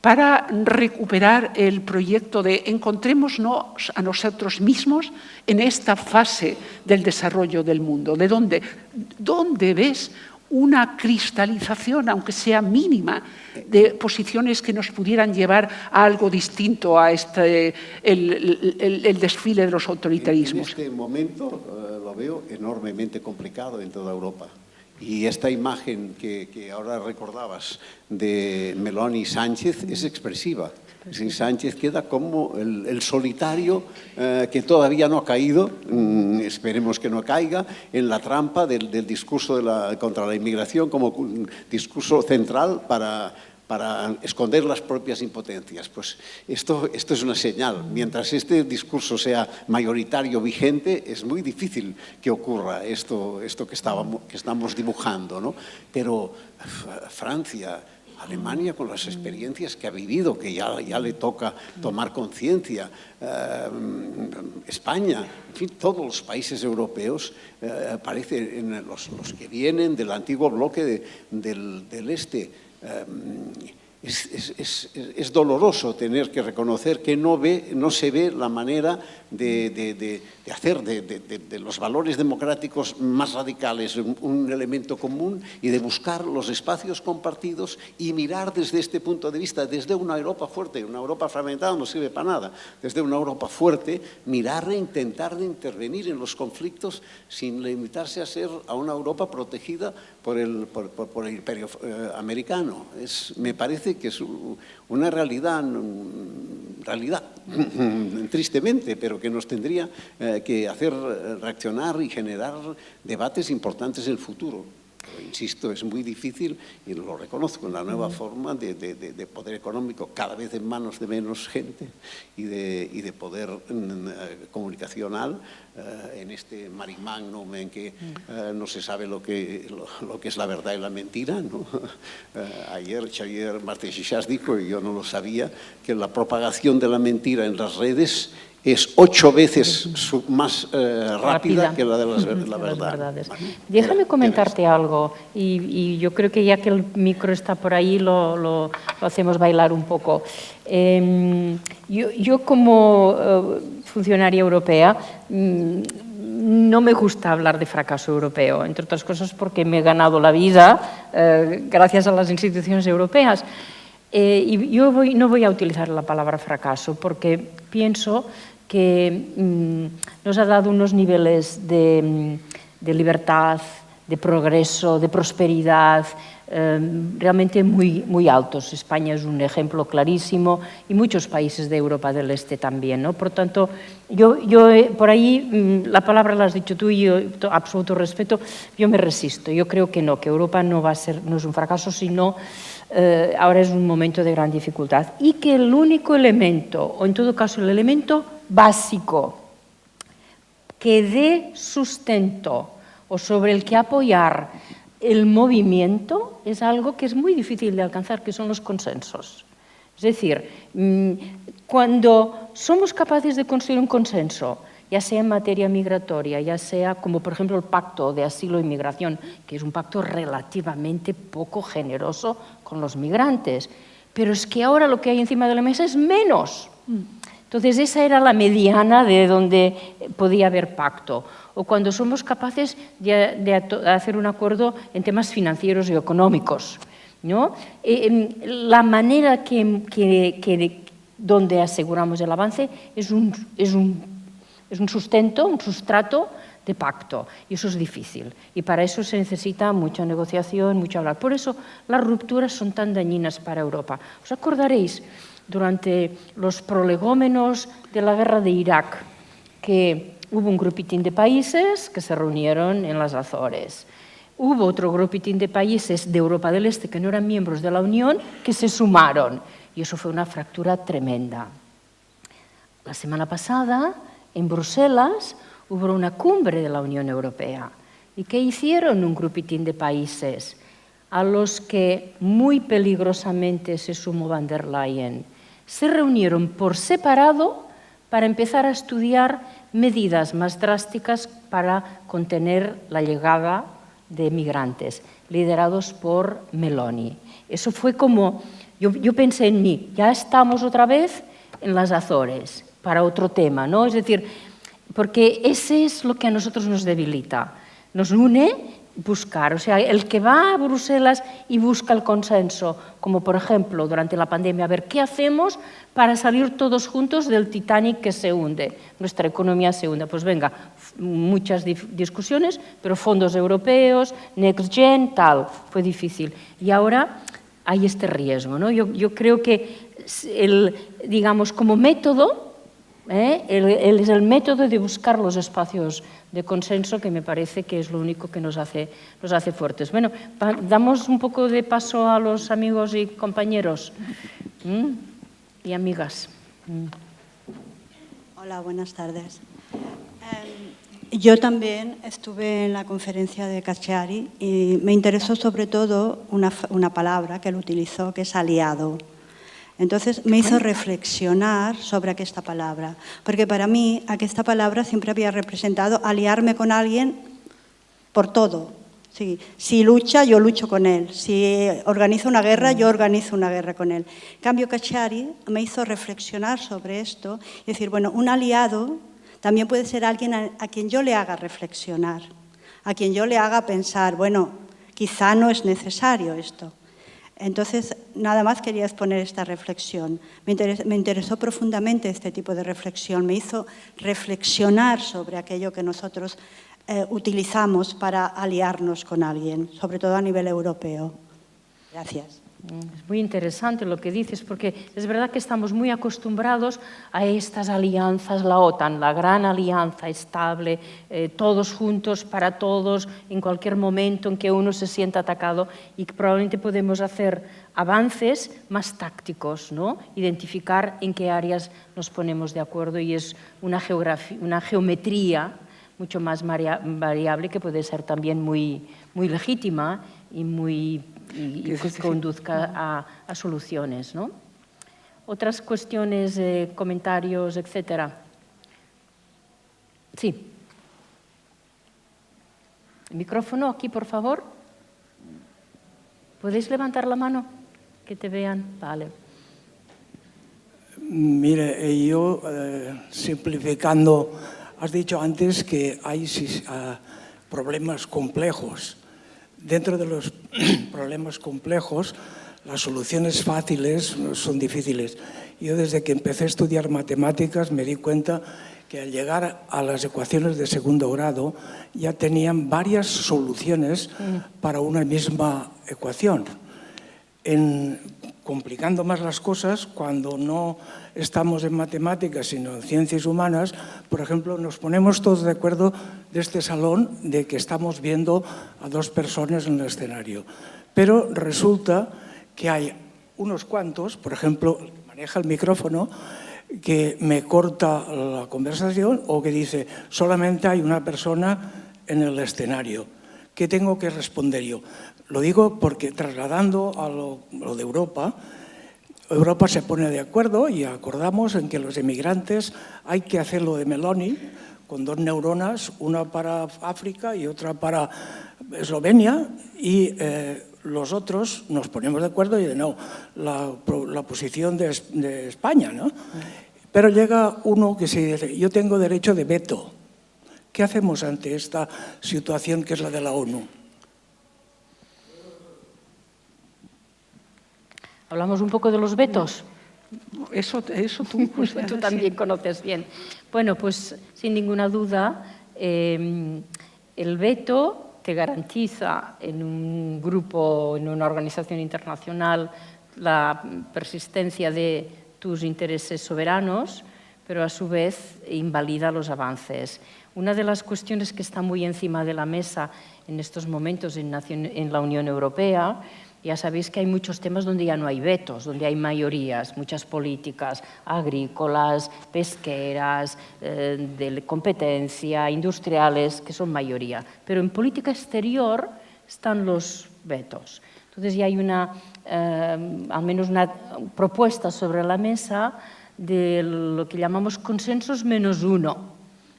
S2: para recuperar el proyecto de encontrémonos a nosotros mismos en esta fase del desarrollo del mundo? ¿De dónde ves una cristalización, aunque sea mínima, de posiciones que nos pudieran llevar a algo distinto a el desfile de los autoritarismos?
S3: En este momento lo veo enormemente complicado en toda Europa. Y esta imagen que ahora recordabas de Meloni y Sánchez es expresiva. Sánchez queda como el solitario que todavía no ha caído, esperemos que no caiga, en la trampa del discurso contra la inmigración como un discurso central para esconder las propias impotencias. Pues esto es una señal. Mientras este discurso sea mayoritario, vigente, es muy difícil que ocurra esto que estamos dibujando, ¿no? Pero Francia, Alemania, con las experiencias que ha vivido, que ya le toca tomar conciencia, España, en fin, todos los países europeos, parecen los que vienen del antiguo bloque del este, es doloroso tener que reconocer que no se ve la manera de hacer de los valores democráticos más radicales un elemento común y de buscar los espacios compartidos y mirar desde este punto de vista, desde una Europa fuerte. Una Europa fragmentada no sirve para nada. Desde una Europa fuerte, mirar e intentar de intervenir en los conflictos sin limitarse a una Europa protegida por el imperio americano. Me parece que es una realidad, tristemente, pero que nos tendría que hacer reaccionar y generar debates importantes en el futuro. Pero, insisto, es muy difícil, y lo reconozco, en la nueva forma de poder económico cada vez en manos de menos gente y de poder comunicacional en este mare magnum en que no se sabe lo que es la verdad y la mentira, ¿no? Ayer Xavier Martí Sixás dijo, y yo no lo sabía, que la propagación de la mentira en las redes es 8 veces más rápida que la de la verdad.
S1: Déjame comentarte algo, y yo creo que ya que el micro está por ahí, lo hacemos bailar un poco. Yo como funcionaria europea, no me gusta hablar de fracaso europeo, entre otras cosas porque me he ganado la vida gracias a las instituciones europeas. Y yo no voy a utilizar la palabra fracaso porque pienso que nos ha dado unos niveles de libertad, de progreso, de prosperidad realmente muy altos. España es un ejemplo clarísimo y muchos países de Europa del Este también, ¿no? Por tanto, yo por ahí, la palabra la has dicho tú y yo, absoluto respeto, yo me resisto. Yo creo que no, que Europa no es un fracaso, sino ahora es un momento de gran dificultad y que el único elemento, o en todo caso el elemento básico que dé sustento o sobre el que apoyar el movimiento es algo que es muy difícil de alcanzar, que son los consensos. Es decir, cuando somos capaces de construir un consenso, ya sea en materia migratoria, ya sea como por ejemplo el Pacto de Asilo e Inmigración, que es un pacto relativamente poco generoso con los migrantes, pero es que ahora lo que hay encima de la mesa es menos. Entonces esa era la mediana de donde podía haber pacto. O cuando somos capaces de hacer un acuerdo en temas financieros y económicos, ¿no? La manera donde aseguramos el avance es un sustento, un sustrato de pacto, y eso es difícil. Y para eso se necesita mucha negociación, mucho hablar. Por eso las rupturas son tan dañinas para Europa. ¿Os acordaréis durante los prolegómenos de la guerra de Irak que hubo un grupitín de países que se reunieron en las Azores? Hubo otro grupitín de países de Europa del Este que no eran miembros de la Unión que se sumaron, y eso fue una fractura tremenda. La semana pasada, en Bruselas, hubo una cumbre de la Unión Europea. ¿Y qué hicieron un grupitín de países a los que muy peligrosamente se sumó Van der Leyen? Se reunieron por separado para empezar a estudiar medidas más drásticas para contener la llegada de migrantes, liderados por Meloni. Eso fue como, yo pensé en mí, ya estamos otra vez en las Azores para otro tema, ¿no? Es decir, porque ese es lo que a nosotros nos debilita, nos une buscar, o sea, el que va a Bruselas y busca el consenso, como por ejemplo durante la pandemia, a ver qué hacemos para salir todos juntos del Titanic que se hunde, nuestra economía se hunde. Pues venga, muchas discusiones, pero fondos europeos, Next Gen, tal, fue difícil. Y ahora hay este riesgo, ¿no? Yo creo que, digamos, como método, es el método de buscar los espacios de consenso que me parece que es lo único que nos hace fuertes. Bueno, damos un poco de paso a los amigos y compañeros y amigas.
S4: Hola, buenas tardes. Yo también estuve en la conferencia de Cacciari y me interesó sobre todo una palabra que él utilizó, que es aliado. Entonces me hizo reflexionar sobre aquesta palabra, perquè per a mi aquesta palabra sempre havia representado aliarme con alguien por todo, Sí, si lucha, yo lucho con él. Si organiza una guerra, yo organizo una guerra con él. En cambio, Cacciari me hizo reflexionar sobre esto y decir, bueno, un aliado también puede ser alguien a quien yo le haga reflexionar, a quien yo le haga pensar, bueno, quizá no es necesario esto. Entonces, nada más quería exponer esta reflexión. Me interesó profundamente este tipo de reflexión, me hizo reflexionar sobre aquello que nosotros utilizamos para aliarnos con alguien, sobre todo a nivel europeo. Gracias.
S1: Es muy interesante lo que dices, porque es verdad que estamos muy acostumbrados a estas alianzas, la OTAN, la gran alianza estable, todos juntos para todos, en cualquier momento en que uno se sienta atacado, y que probablemente podemos hacer avances más tácticos, ¿no? Identificar en qué áreas nos ponemos de acuerdo, y es una geometría mucho más variable, que puede ser también muy legítima y que conduzca a soluciones, ¿no? Otras cuestiones, comentarios, etcétera. Sí. El micrófono aquí, por favor. ¿Podéis levantar la mano? Que te vean. Vale.
S5: Mire, yo, simplificando, has dicho antes que hay problemas complejos. Dentro de los problemas complejos, las soluciones fáciles son difíciles. Yo, desde que empecé a estudiar matemáticas, me di cuenta que al llegar a las ecuaciones de segundo grado ya tenían varias soluciones para una misma ecuación. Complicando más las cosas, cuando no estamos en matemáticas sino en ciencias humanas, por ejemplo, nos ponemos todos de acuerdo de este salón de que estamos viendo a dos personas en el escenario. Pero resulta que hay unos cuantos, por ejemplo, el que maneja el micrófono, que me corta la conversación o que dice solamente hay una persona en el escenario. ¿Qué tengo que responder yo? Lo digo porque, trasladando a lo de Europa, Europa se pone de acuerdo y acordamos en que los emigrantes hay que hacerlo de Meloni, con dos neuronas, una para África y otra para Eslovenia, y los otros nos ponemos de acuerdo y de no, la posición de España, ¿no? Pero llega uno que se dice, yo tengo derecho de veto. ¿Qué hacemos ante esta situación que es la de la ONU?
S1: ¿Hablamos un poco de los vetos?
S2: Eso tú, pues,
S1: tú también conoces bien. Bueno, pues sin ninguna duda, el veto te garantiza en un grupo, en una organización internacional, la persistencia de tus intereses soberanos, pero a su vez invalida los avances. Una de las cuestiones que está muy encima de la mesa en estos momentos en la Unión Europea, ya sabéis que hay muchos temas donde ya no hay vetos, donde hay mayorías, muchas políticas agrícolas, pesqueras, de competencia, industriales, que son mayoría. Pero en política exterior están los vetos. Entonces ya hay al menos una propuesta sobre la mesa de lo que llamamos consensos -1.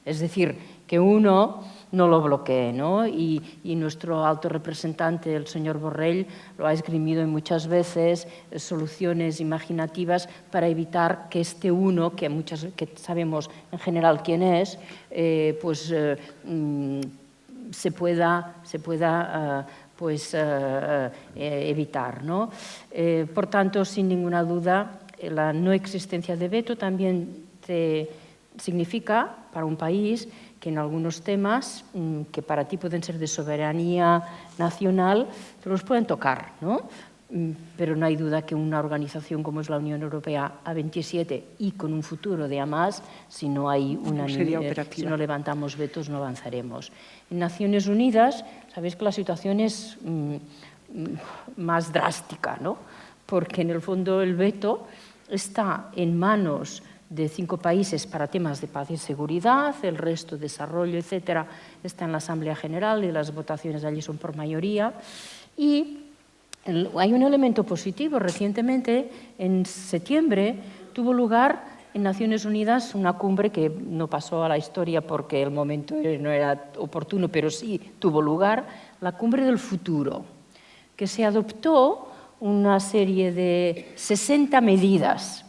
S1: Es decir, que uno no lo bloquee, ¿no? Y nuestro alto representante, el señor Borrell, lo ha esgrimido muchas veces, soluciones imaginativas para evitar que este uno, que sabemos en general quién es, se pueda evitar, ¿no? Por tanto, sin ninguna duda, la no existencia de veto también significa para un país que en algunos temas que para ti pueden ser de soberanía nacional, te los pueden tocar, ¿no? Pero no hay duda que una organización como es la Unión Europea a 27 y con un futuro de a más, si no levantamos vetos no avanzaremos. En Naciones Unidas, sabéis que la situación es más drástica, ¿no? Porque en el fondo el veto está en manos de 5 países para temas de paz y seguridad, el resto, desarrollo, etcétera, está en la Asamblea General y las votaciones allí son por mayoría. Y hay un elemento positivo. Recientemente, en septiembre, tuvo lugar en Naciones Unidas una cumbre que no pasó a la historia porque el momento no era oportuno, pero sí tuvo lugar, la Cumbre del Futuro, que se adoptó una serie de 60 medidas.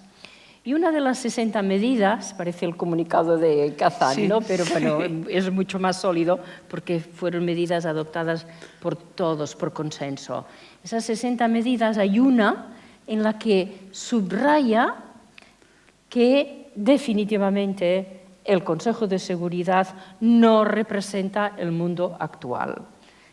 S1: Y una de las 60 medidas, parece el comunicado de Kazán,
S2: sí,
S1: ¿no? Pero bueno,
S2: sí.
S1: es mucho más sólido porque fueron medidas adoptadas por todos, por consenso. Esas 60 medidas hay una en la que subraya que definitivamente el Consejo de Seguridad no representa el mundo actual,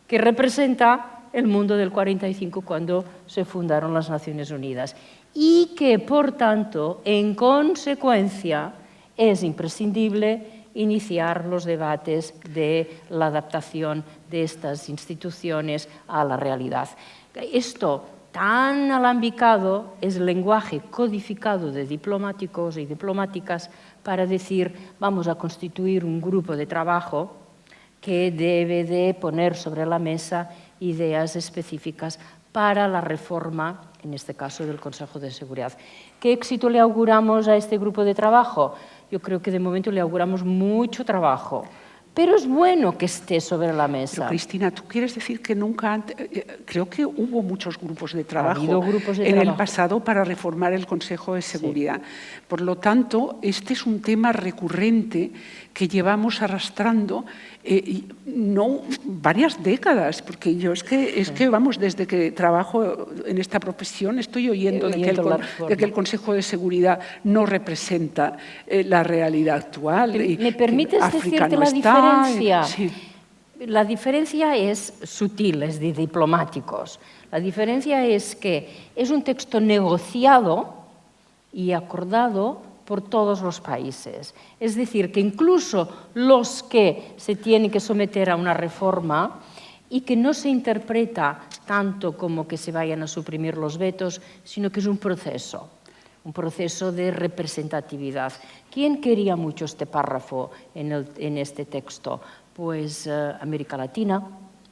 S1: que representa el mundo del 45 cuando se fundaron las Naciones Unidas y que, por tanto, en consecuencia, es imprescindible iniciar los debates de la adaptación de estas instituciones a la realidad. Esto tan alambicado es el lenguaje codificado de diplomáticos y diplomáticas para decir vamos a constituir un grupo de trabajo que debe de poner sobre la mesa ideas específicas para la reforma, en este caso, del Consejo de Seguridad. ¿Qué éxito le auguramos a este grupo de trabajo? Yo creo que de momento le auguramos mucho trabajo, pero es bueno que esté sobre la mesa.
S2: Pero, Cristina, ¿tú quieres decir que nunca antes, creo que hubo muchos grupos de trabajo
S1: en
S2: el pasado para reformar el Consejo de Seguridad? Sí. Por lo tanto, este es un tema recurrente que llevamos arrastrando no varias décadas, porque yo es que vamos, desde que trabajo en esta profesión estoy oyendo de que el Consejo de Seguridad no representa la realidad actual.
S1: ¿Me permites decirte la diferencia? Sí. La diferencia es sutil, es de diplomáticos. La diferencia es que es un texto negociado y acordado por todos los países. Es decir, que incluso los que se tienen que someter a una reforma y que no se interpreta tanto como que se vayan a suprimir los vetos, sino que es un proceso de representatividad. ¿Quién quería mucho este párrafo en este texto? Pues América Latina,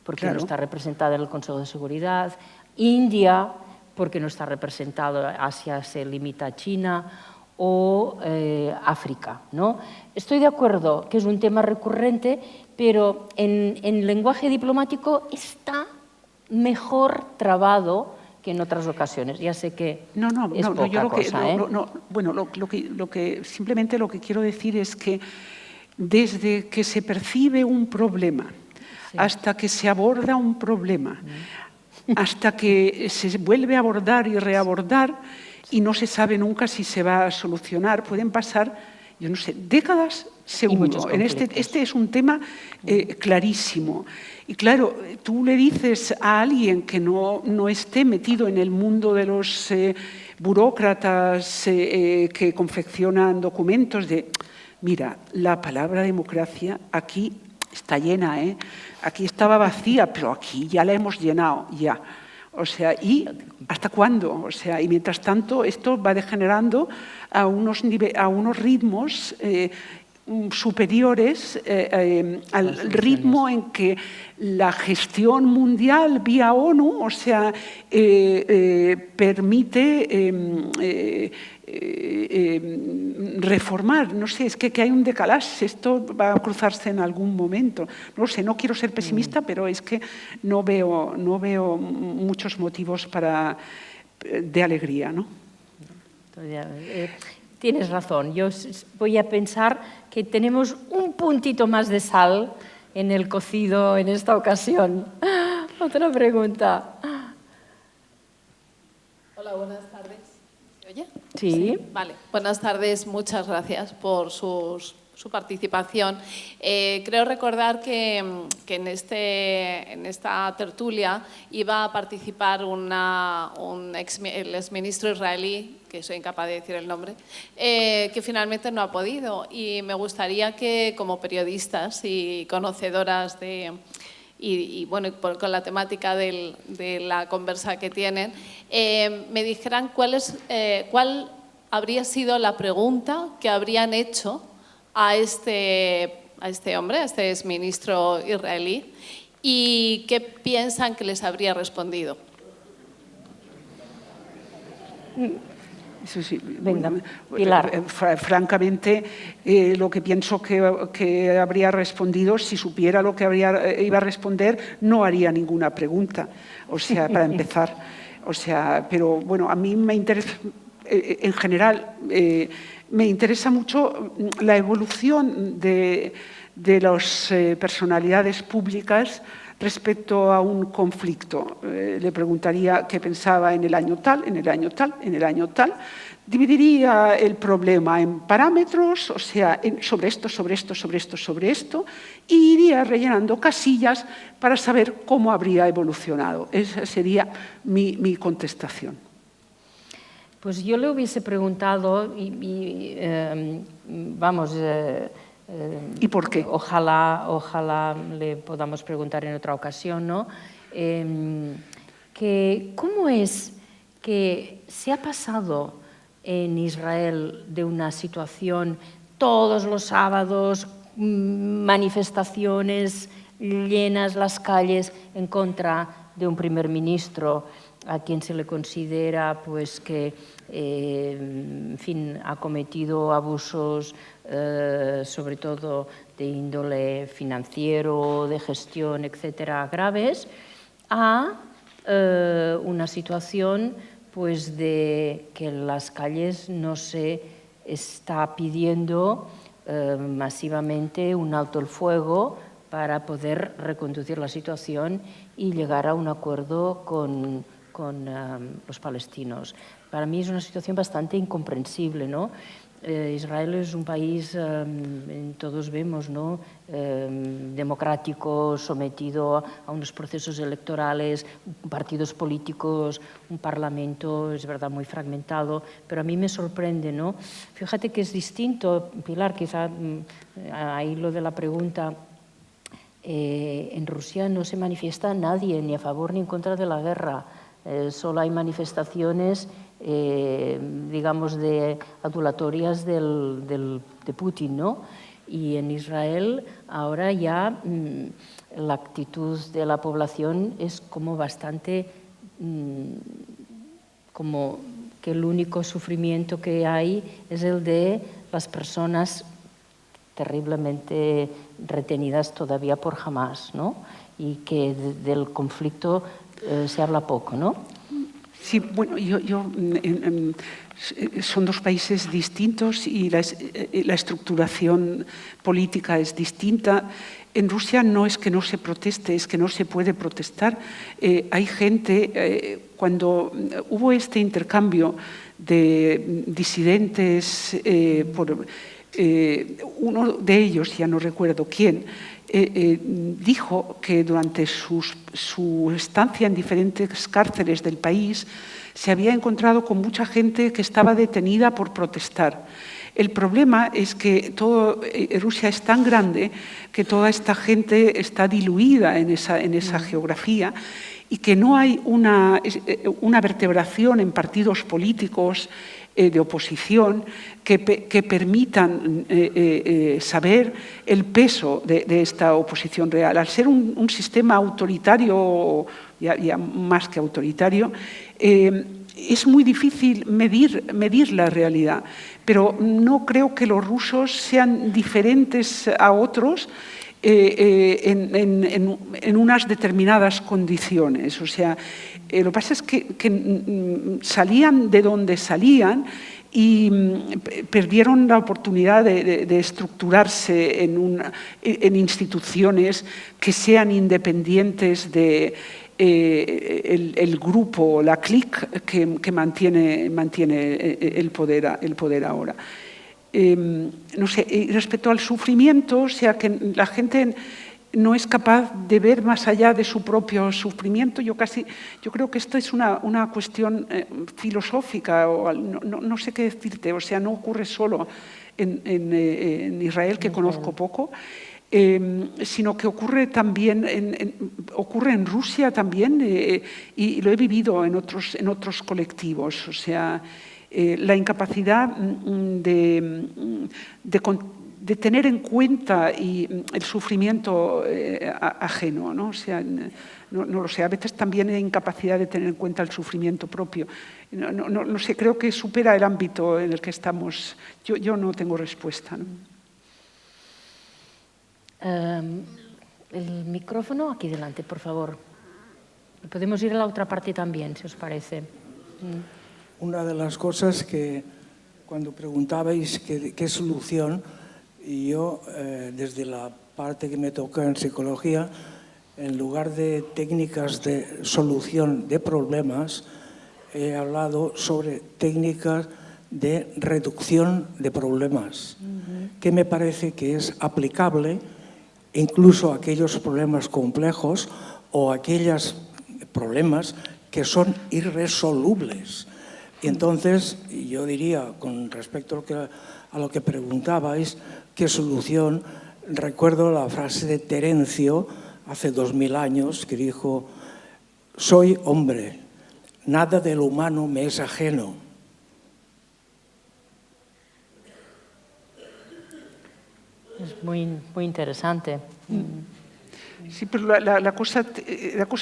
S1: porque no está representada en el Consejo de Seguridad, India, porque no está representado, Asia se limita a China, o África, ¿no? Estoy de acuerdo que es un tema recurrente, pero en lenguaje diplomático está mejor trabado que en otras ocasiones. Ya sé que es poca cosa.
S2: Bueno, simplemente lo que quiero decir es que desde que se percibe un problema hasta que se aborda un problema, hasta que se vuelve a abordar y reabordar, y no se sabe nunca si se va a solucionar. Pueden pasar, yo no sé, décadas seguro. Este es un tema clarísimo. Y claro, tú le dices a alguien que no esté metido en el mundo de los burócratas que confeccionan documentos de, mira, la palabra democracia aquí está llena, aquí estaba vacía, pero aquí ya la hemos llenado, ya. O sea, ¿y hasta cuándo? O sea, y mientras tanto esto va degenerando a unos ritmos superiores al ritmo en que la gestión mundial vía ONU, o sea, permite reformar. No sé, es que hay un decalaje, esto va a cruzarse en algún momento. No sé, no quiero ser pesimista, pero es que no veo muchos motivos de alegría, ¿no?
S1: Tienes razón. Yo voy a pensar que tenemos un puntito más de sal en el cocido en esta ocasión. Otra pregunta.
S6: Hola, buenas tardes. ¿Se oye?
S1: Sí.
S6: Vale. Buenas tardes, muchas gracias por su participación. Creo recordar que en esta tertulia iba a participar el exministro israelí, que soy incapaz de decir el nombre, que finalmente no ha podido. Y me gustaría que, como periodistas y conocedoras con la temática de la conversa que tienen, me dijeran cuál habría sido la pregunta que habrían hecho a este hombre, a este exministro israelí, y qué piensan que les habría respondido.
S2: Eso sí.
S1: Venga, Pilar.
S2: Francamente, lo que pienso que habría respondido, si supiera lo que iba a responder, no haría ninguna pregunta, o sea, para empezar. O sea, pero bueno, a mí me interesa, en general, me interesa mucho la evolución de las personalidades públicas respecto a un conflicto. Le preguntaría qué pensaba en el año tal, en el año tal, en el año tal. Dividiría el problema en parámetros, o sea, sobre esto, sobre esto, sobre esto, sobre esto, y iría rellenando casillas para saber cómo habría evolucionado. Esa sería mi contestación.
S1: Pues yo le hubiese preguntado,
S2: ¿Y por qué?
S1: Ojalá le podamos preguntar en otra ocasión, ¿no? Que ¿cómo es que se ha pasado en Israel de una situación todos los sábados, manifestaciones llenas las calles en contra de un primer ministro a quien se le considera pues que en fin, ha cometido abusos sobre todo de índole financiero, de gestión, etcétera, graves, a una situación pues de que en las calles no se está pidiendo masivamente un alto el fuego para poder reconducir la situación y llegar a un acuerdo con los palestinos. Para mí es una situación bastante incomprensible, ¿no? Israel es un país, todos vemos, ¿no? Democrático, sometido a unos procesos electorales, partidos políticos, un parlamento, es verdad, muy fragmentado, pero a mí me sorprende, ¿no? Fíjate que es distinto, Pilar, quizá ahí lo de la pregunta, en Rusia no se manifiesta nadie ni a favor ni en contra de la guerra, solo hay manifestaciones digamos, adulatorias de Putin, ¿no? Y en Israel ahora ya la actitud de la población es como bastante, como que el único sufrimiento que hay es el de las personas terriblemente retenidas todavía por Hamás, ¿no? Y que del conflicto se habla poco, ¿no?
S2: Sí, bueno, son dos países distintos y la estructuración política es distinta. En Rusia no es que no se proteste, es que no se puede protestar. Hay gente, cuando hubo este intercambio de disidentes, uno de ellos, ya no recuerdo quién, dijo que durante su estancia en diferentes cárceles del país se había encontrado con mucha gente que estaba detenida por protestar. El problema es que Rusia es tan grande que toda esta gente está diluida en esa geografía y que no hay una vertebración en partidos políticos de oposición que permitan saber el peso de esta oposición real. Al ser un sistema autoritario, ya más que autoritario, es muy difícil medir la realidad, pero no creo que los rusos sean diferentes a otros en unas determinadas condiciones. O sea, lo que pasa es que salían de donde salían y perdieron la oportunidad de estructurarse en instituciones que sean independientes de el grupo, la clique que mantiene el poder ahora. No sé, respecto al sufrimiento, o sea, que la gente no es capaz de ver más allá de su propio sufrimiento. Yo creo que esto es una cuestión filosófica, o no sé qué decirte, o sea, no ocurre solo en Israel, que conozco poco, sino que ocurre también ocurre en Rusia también, y lo he vivido en otros colectivos. O sea, la incapacidad de de tener en cuenta el sufrimiento ajeno, ¿no? O sea, no lo sé, a veces también hay incapacidad de tener en cuenta el sufrimiento propio. No sé, creo que supera el ámbito en el que estamos. Yo no tengo respuesta, ¿no?
S1: El micrófono aquí delante, por favor. Podemos ir a la otra parte también, si os parece.
S5: Una de las cosas que cuando preguntabais qué solución, y yo desde la parte que me toca en psicología, en lugar de técnicas de solución de problemas, he hablado sobre técnicas de reducción de problemas, que me parece que es aplicable incluso a aquellos problemas complejos o aquellos problemas que son irresolubles. Y entonces, yo diría, con respecto a lo que preguntabais, ¿qué solución? Recuerdo la frase de Terencio, hace 2000 años, que dijo: soy hombre, nada de lo humano me es ajeno.
S1: Es muy interesante.
S2: Sí, pero la cosa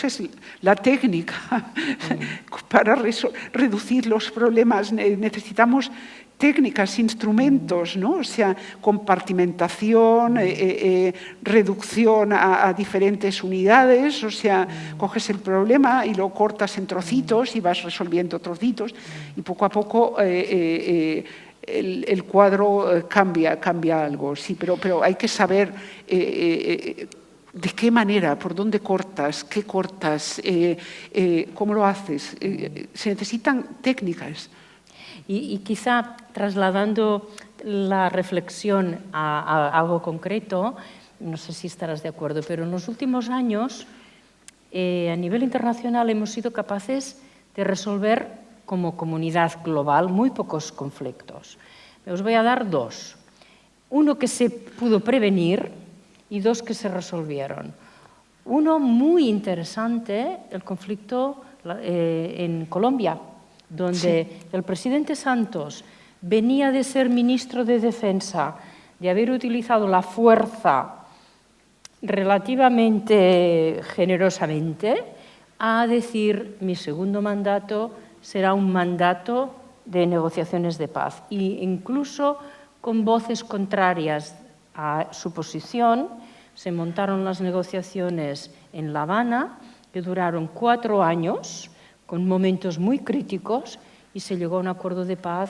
S2: es la técnica. Para reducir los problemas necesitamos técnicas, instrumentos, ¿no? O sea, compartimentación, reducción a diferentes unidades, o sea, coges el problema y lo cortas en trocitos y vas resolviendo trocitos y poco a poco el cuadro cambia algo, sí, pero hay que saber de qué manera, por dónde cortas, qué cortas, cómo lo haces. Se necesitan técnicas.
S1: Y quizá trasladando la reflexión a algo concreto, no sé si estarás de acuerdo, pero en los últimos años, a nivel internacional, hemos sido capaces de resolver como comunidad global muy pocos conflictos. Os voy a dar dos. Uno que se pudo prevenir y dos que se resolvieron. Uno muy interesante, el conflicto en Colombia, donde el presidente Santos venía de ser ministro de Defensa, de haber utilizado la fuerza relativamente generosamente, a decir: mi segundo mandato será un mandato de negociaciones de paz. E incluso con voces contrarias a su posición, se montaron las negociaciones en La Habana, que duraron 4 años, con momentos muy críticos, y se llegó a un acuerdo de paz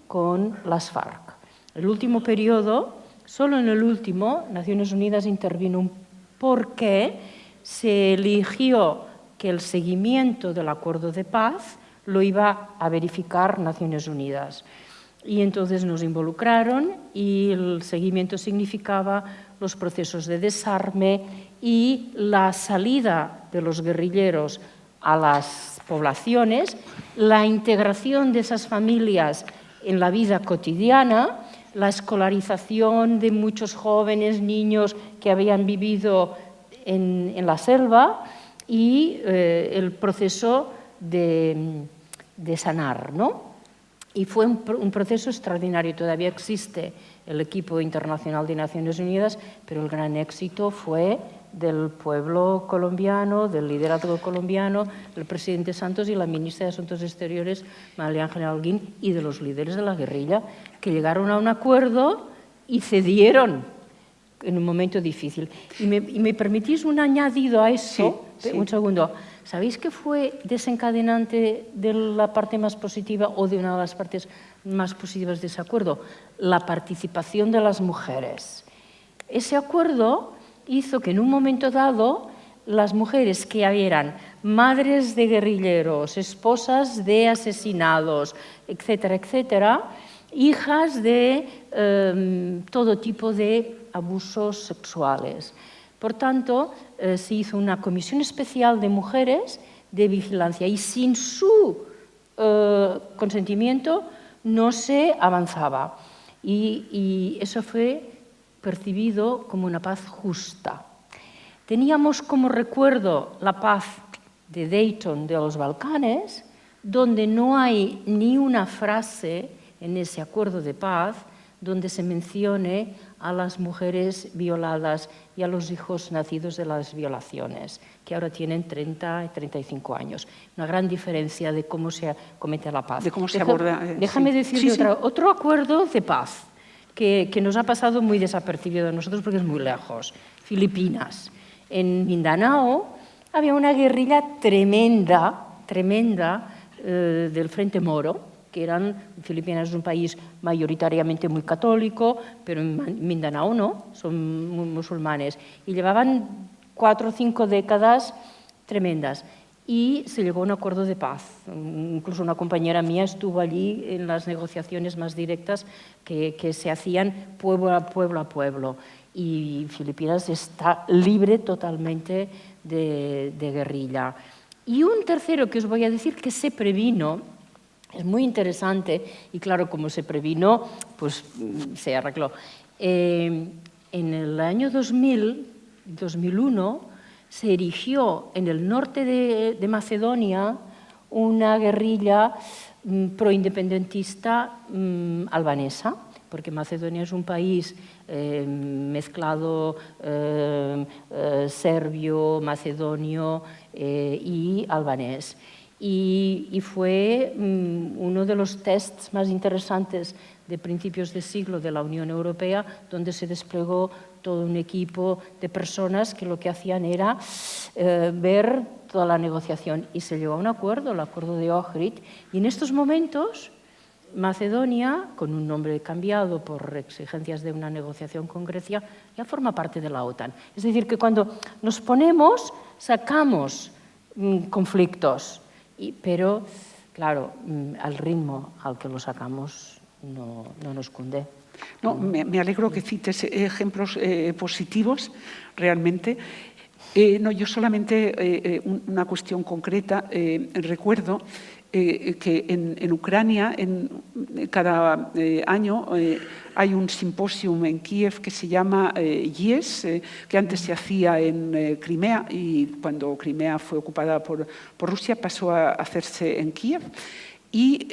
S1: con las FARC. El último periodo, solo en el último, Naciones Unidas intervino porque se eligió que el seguimiento del acuerdo de paz lo iba a verificar Naciones Unidas. Y entonces nos involucraron y el seguimiento significaba los procesos de desarme y la salida de los guerrilleros a las poblaciones, la integración de esas familias en la vida cotidiana, la escolarización de muchos jóvenes, niños que habían vivido en la selva y el proceso de sanar, ¿no? Y fue un proceso extraordinario. Todavía existe el equipo internacional de Naciones Unidas, pero el gran éxito fue del pueblo colombiano, del liderazgo colombiano, del presidente Santos y la ministra de Asuntos Exteriores, María Ángela Holguín, y de los líderes de la guerrilla, que llegaron a un acuerdo y cedieron en un momento difícil. Y me permitís un añadido a eso. Sí. Un segundo. ¿Sabéis qué fue desencadenante de la parte más positiva o de una de las partes más positivas de ese acuerdo? La participación de las mujeres. Ese acuerdo hizo que en un momento dado las mujeres que eran madres de guerrilleros, esposas de asesinados, etcétera, etcétera, hijas de todo tipo de abusos sexuales. Por tanto, se hizo una comisión especial de mujeres de vigilancia y sin su consentimiento no se avanzaba. Y eso fue percibido como una paz justa. Teníamos como recuerdo la paz de Dayton de los Balcanes, donde no hay ni una frase en ese acuerdo de paz donde se mencione a las mujeres violadas y a los hijos nacidos de las violaciones, que ahora tienen 30 y 35 años. Una gran diferencia de cómo se comete la paz.
S2: De cómo se aborda.
S1: Déjame
S2: sí.
S1: decir
S2: Sí, sí.
S1: otro acuerdo de paz que nos ha pasado muy desapercibido a nosotros porque es muy lejos. Filipinas. En Mindanao había una guerrilla tremenda del Frente Moro, que Filipinas es un país mayoritariamente muy católico, pero en Mindanao no, son muy musulmanes. Y llevaban 4 o 5 décadas tremendas. Y se llegó a un acuerdo de paz. Incluso una compañera mía estuvo allí en las negociaciones más directas que se hacían pueblo a pueblo. Y Filipinas está libre totalmente de guerrilla. Y un tercero que os voy a decir que se previno, es muy interesante, y claro, como se previno, pues se arregló. En el año 2001, se erigió en el norte de Macedonia una guerrilla proindependentista albanesa, porque Macedonia es un país mezclado serbio, macedonio y albanés. Y fue uno de los tests más interesantes de principios de siglo de la Unión Europea, donde se desplegó todo un equipo de personas que lo que hacían era ver toda la negociación. Y se llegó a un acuerdo, el acuerdo de Ohrid. Y en estos momentos, Macedonia, con un nombre cambiado por exigencias de una negociación con Grecia, ya forma parte de la OTAN. Es decir, que cuando nos ponemos, sacamos conflictos. Pero, claro, al ritmo al que lo sacamos no nos cunde.
S2: No, me alegro que cites ejemplos positivos, realmente. No, yo solamente una cuestión concreta. Recuerdo que en Ucrania cada año hay un simposium en Kiev que se llama YES, que antes se hacía en Crimea, y cuando Crimea fue ocupada por Rusia pasó a hacerse en Kiev. Y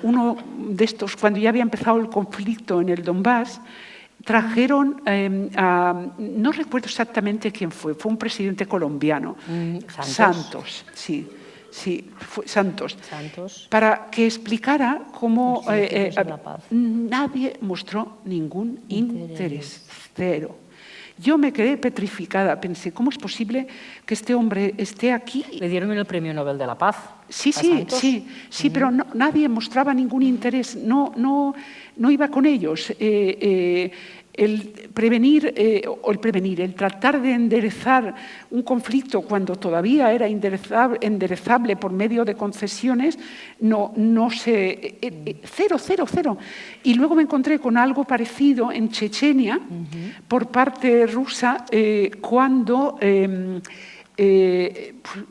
S2: uno de estos, cuando ya había empezado el conflicto en el Donbass, trajeron no recuerdo exactamente quién fue un presidente colombiano, Santos, sí, fue Santos, para que explicara cómo nadie mostró ningún interés, cero. Yo me quedé petrificada, pensé, ¿cómo es posible que este hombre esté aquí?
S1: Le dieron el Premio Nobel de la Paz.
S2: Sí, pero nadie mostraba ningún interés, no iba con ellos. El tratar de enderezar un conflicto cuando todavía era enderezable por medio de concesiones, cero. Y luego me encontré con algo parecido en Chechenia por parte rusa cuando me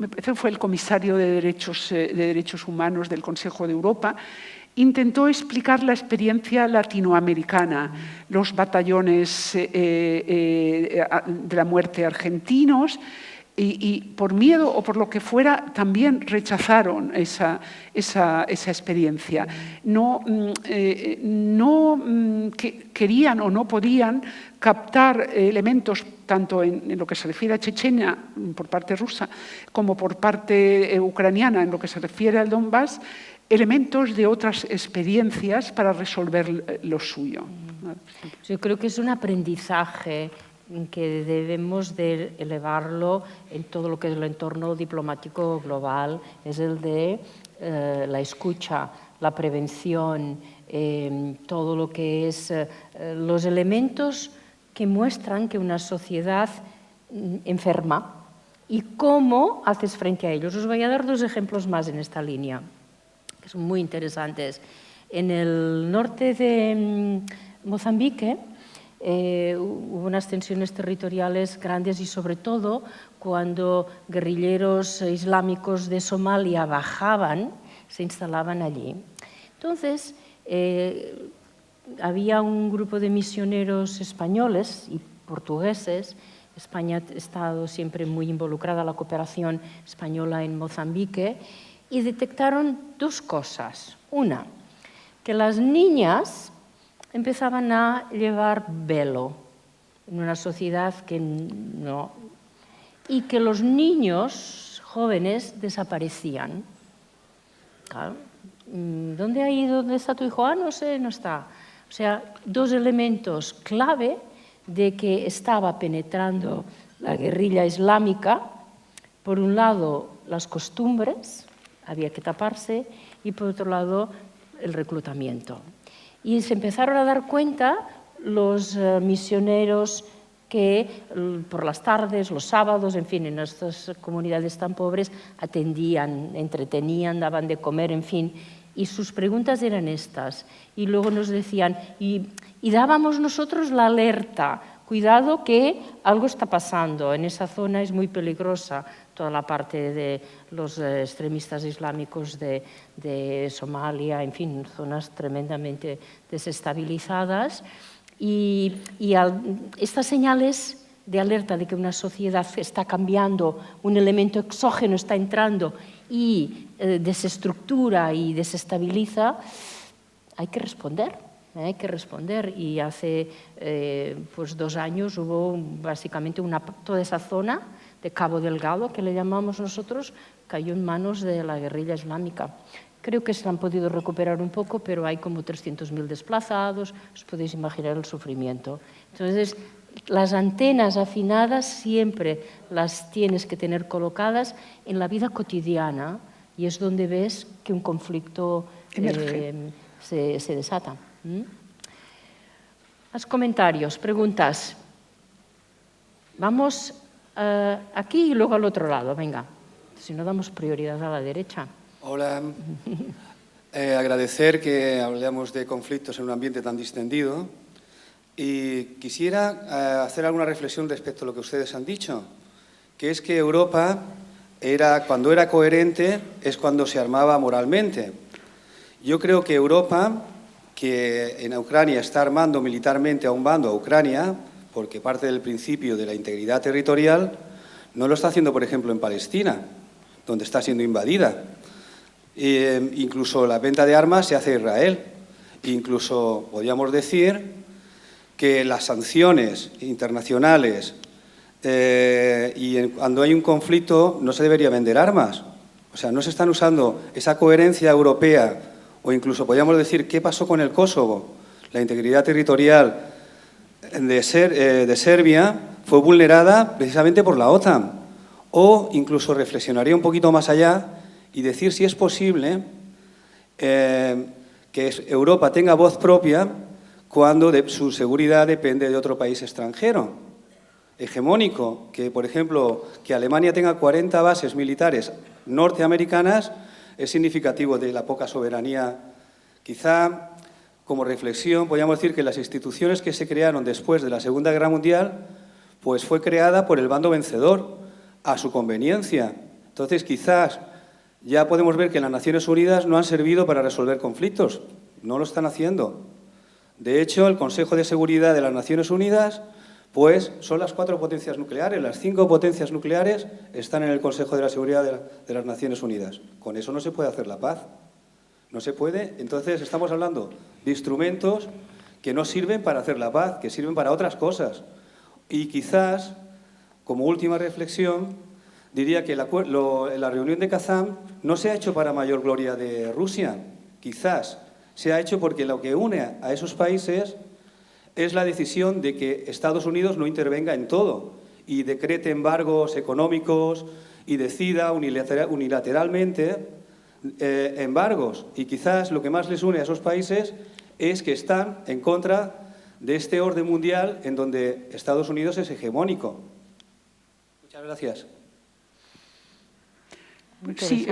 S2: parece que fue el comisario de Derechos Humanos del Consejo de Europa, intentó explicar la experiencia latinoamericana, los batallones de la muerte argentinos, y por miedo o por lo que fuera también rechazaron esa experiencia. No querían o no podían captar elementos tanto en lo que se refiere a Chechenia por parte rusa como por parte ucraniana en lo que se refiere al Donbass, elementos de otras experiencias para resolver lo suyo.
S1: Yo creo que es un aprendizaje que debemos de elevarlo en todo lo que es el entorno diplomático global, es el de la escucha, la prevención, todo lo que es los elementos que muestran que una sociedad enferma y cómo haces frente a ellos. Os voy a dar 2 ejemplos más en esta línea, que son muy interesantes. En el norte de Mozambique hubo unas tensiones territoriales grandes y sobre todo cuando guerrilleros islámicos de Somalia bajaban, se instalaban allí. Entonces, había un grupo de misioneros españoles y portugueses. España ha estado siempre muy involucrada en la cooperación española en Mozambique y detectaron 2 cosas. Una, que las niñas empezaban a llevar velo en una sociedad que no... Y que los niños jóvenes desaparecían. Claro. ¿Dónde ha ido? ¿Dónde está tu hijo? Ah, no sé, no está. O sea, dos elementos clave de que estaba penetrando la guerrilla islámica. Por un lado, las costumbres, había que taparse, y por otro lado, el reclutamiento. Y se empezaron a dar cuenta los misioneros que por las tardes, los sábados, en fin, en estas comunidades tan pobres, atendían, entretenían, daban de comer, en fin. Y sus preguntas eran estas. Y luego nos decían, y dábamos nosotros la alerta, cuidado que algo está pasando, en esa zona es muy peligrosa, toda la parte de los extremistas islámicos de Somalia, en fin, zonas tremendamente desestabilizadas. Y estas señales de alerta de que una sociedad está cambiando, un elemento exógeno está entrando y desestructura y desestabiliza, hay que responder. Hay que responder, y hace pues 2 años hubo básicamente toda esa zona de Cabo Delgado, que le llamamos nosotros, cayó en manos de la guerrilla islámica. Creo que se han podido recuperar un poco, pero hay como 300.000 desplazados, os podéis imaginar el sufrimiento. Entonces, las antenas afinadas siempre las tienes que tener colocadas en la vida cotidiana, y es donde ves que un conflicto se desata. Los comentarios, preguntas. Vamos aquí y luego al otro lado, venga. Si no, damos prioridad a la derecha.
S7: Hola. Agradecer que hablemos de conflictos en un ambiente tan distendido, y quisiera hacer alguna reflexión respecto a lo que ustedes han dicho, que es que Europa, cuando era coherente, es cuando se armaba moralmente. Yo creo que Europa, que en Ucrania está armando militarmente a un bando, a Ucrania, porque parte del principio de la integridad territorial, no lo está haciendo, por ejemplo, en Palestina, donde está siendo invadida. Incluso la venta de armas se hace a Israel. Incluso podríamos decir que las sanciones internacionales cuando hay un conflicto no se debería vender armas. O sea, no se están usando esa coherencia europea. O incluso podríamos decir, ¿qué pasó con el Kosovo? La integridad territorial de Serbia fue vulnerada precisamente por la OTAN. O incluso reflexionaría un poquito más allá y decir si es posible que Europa tenga voz propia cuando su seguridad depende de otro país extranjero, hegemónico. Que, por ejemplo, que Alemania tenga 40 bases militares norteamericanas es significativo de la poca soberanía. Quizá, como reflexión, podríamos decir que las instituciones que se crearon después de la Segunda Guerra Mundial, pues fue creada por el bando vencedor, a su conveniencia. Entonces, quizás ya podemos ver que las Naciones Unidas no han servido para resolver conflictos, no lo están haciendo. De hecho, el Consejo de Seguridad de las Naciones Unidas, pues son las 4 potencias nucleares, las 5 potencias nucleares están en el Consejo de la Seguridad de las Naciones Unidas. Con eso no se puede hacer la paz, no se puede. Entonces estamos hablando de instrumentos que no sirven para hacer la paz, que sirven para otras cosas. Y quizás, como última reflexión, diría que la reunión de Kazán no se ha hecho para mayor gloria de Rusia, quizás se ha hecho porque lo que une a esos países es la decisión de que Estados Unidos no intervenga en todo y decrete embargos económicos y decida unilateralmente embargos. Y quizás lo que más les une a esos países es que están en contra de este orden mundial en donde Estados Unidos es hegemónico. Muchas gracias.
S2: Sí,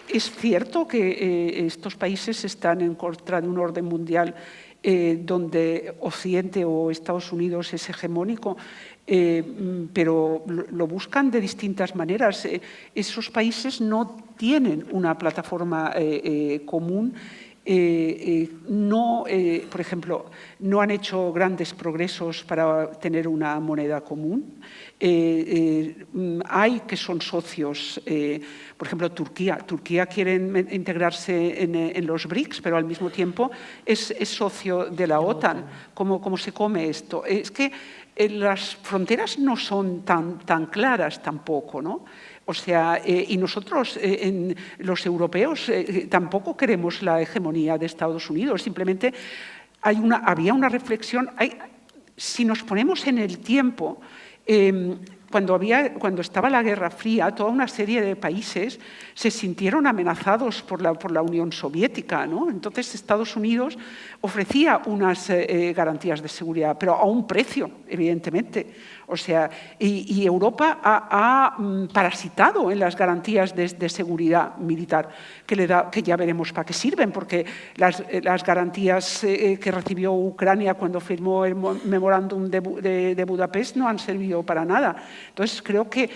S2: es cierto que estos países están en contra de un orden mundial donde Occidente o Estados Unidos es hegemónico, pero lo buscan de distintas maneras. Esos países no tienen una plataforma común no, por ejemplo, no han hecho grandes progresos para tener una moneda común. Hay que son socios, por ejemplo, Turquía. Turquía quiere integrarse en los BRICS, pero al mismo tiempo es socio de la OTAN. ¿Cómo se come esto? Es que las fronteras no son tan claras tampoco, ¿no? O sea, y nosotros, los europeos, tampoco queremos la hegemonía de Estados Unidos. Simplemente había una reflexión. Si nos ponemos en el tiempo, cuando estaba la Guerra Fría, toda una serie de países se sintieron amenazados por la Unión Soviética, ¿no? Entonces Estados Unidos ofrecía unas garantías de seguridad, pero a un precio, evidentemente. O sea, y Europa ha parasitado en las garantías de seguridad militar, que ya veremos para qué sirven, porque las garantías que recibió Ucrania cuando firmó el memorándum de Budapest no han servido para nada. Entonces, creo que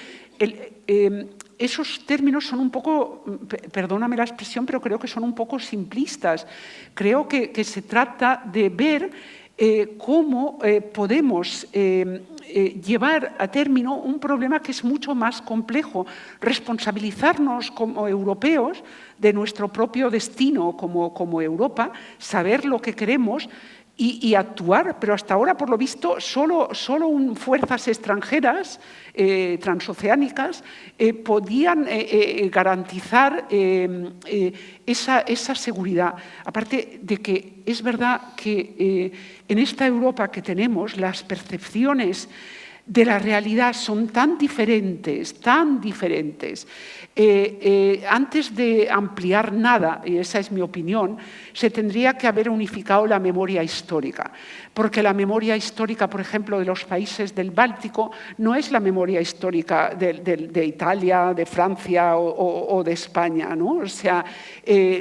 S2: esos términos son un poco, perdóname la expresión, pero creo que son un poco simplistas. Creo que se trata de ver cómo podemos llevar a término un problema que es mucho más complejo, responsabilizarnos como europeos de nuestro propio destino como Europa, saber lo que queremos y actuar, pero hasta ahora, por lo visto, solo fuerzas extranjeras transoceánicas podían garantizar esa seguridad. Aparte de que es verdad que en esta Europa que tenemos, las percepciones de la realidad son tan diferentes, antes de ampliar nada, y esa es mi opinión, se tendría que haber unificado la memoria histórica, porque la memoria histórica, por ejemplo, de los países del Báltico no es la memoria histórica de Italia, de Francia o de España, ¿no? O sea,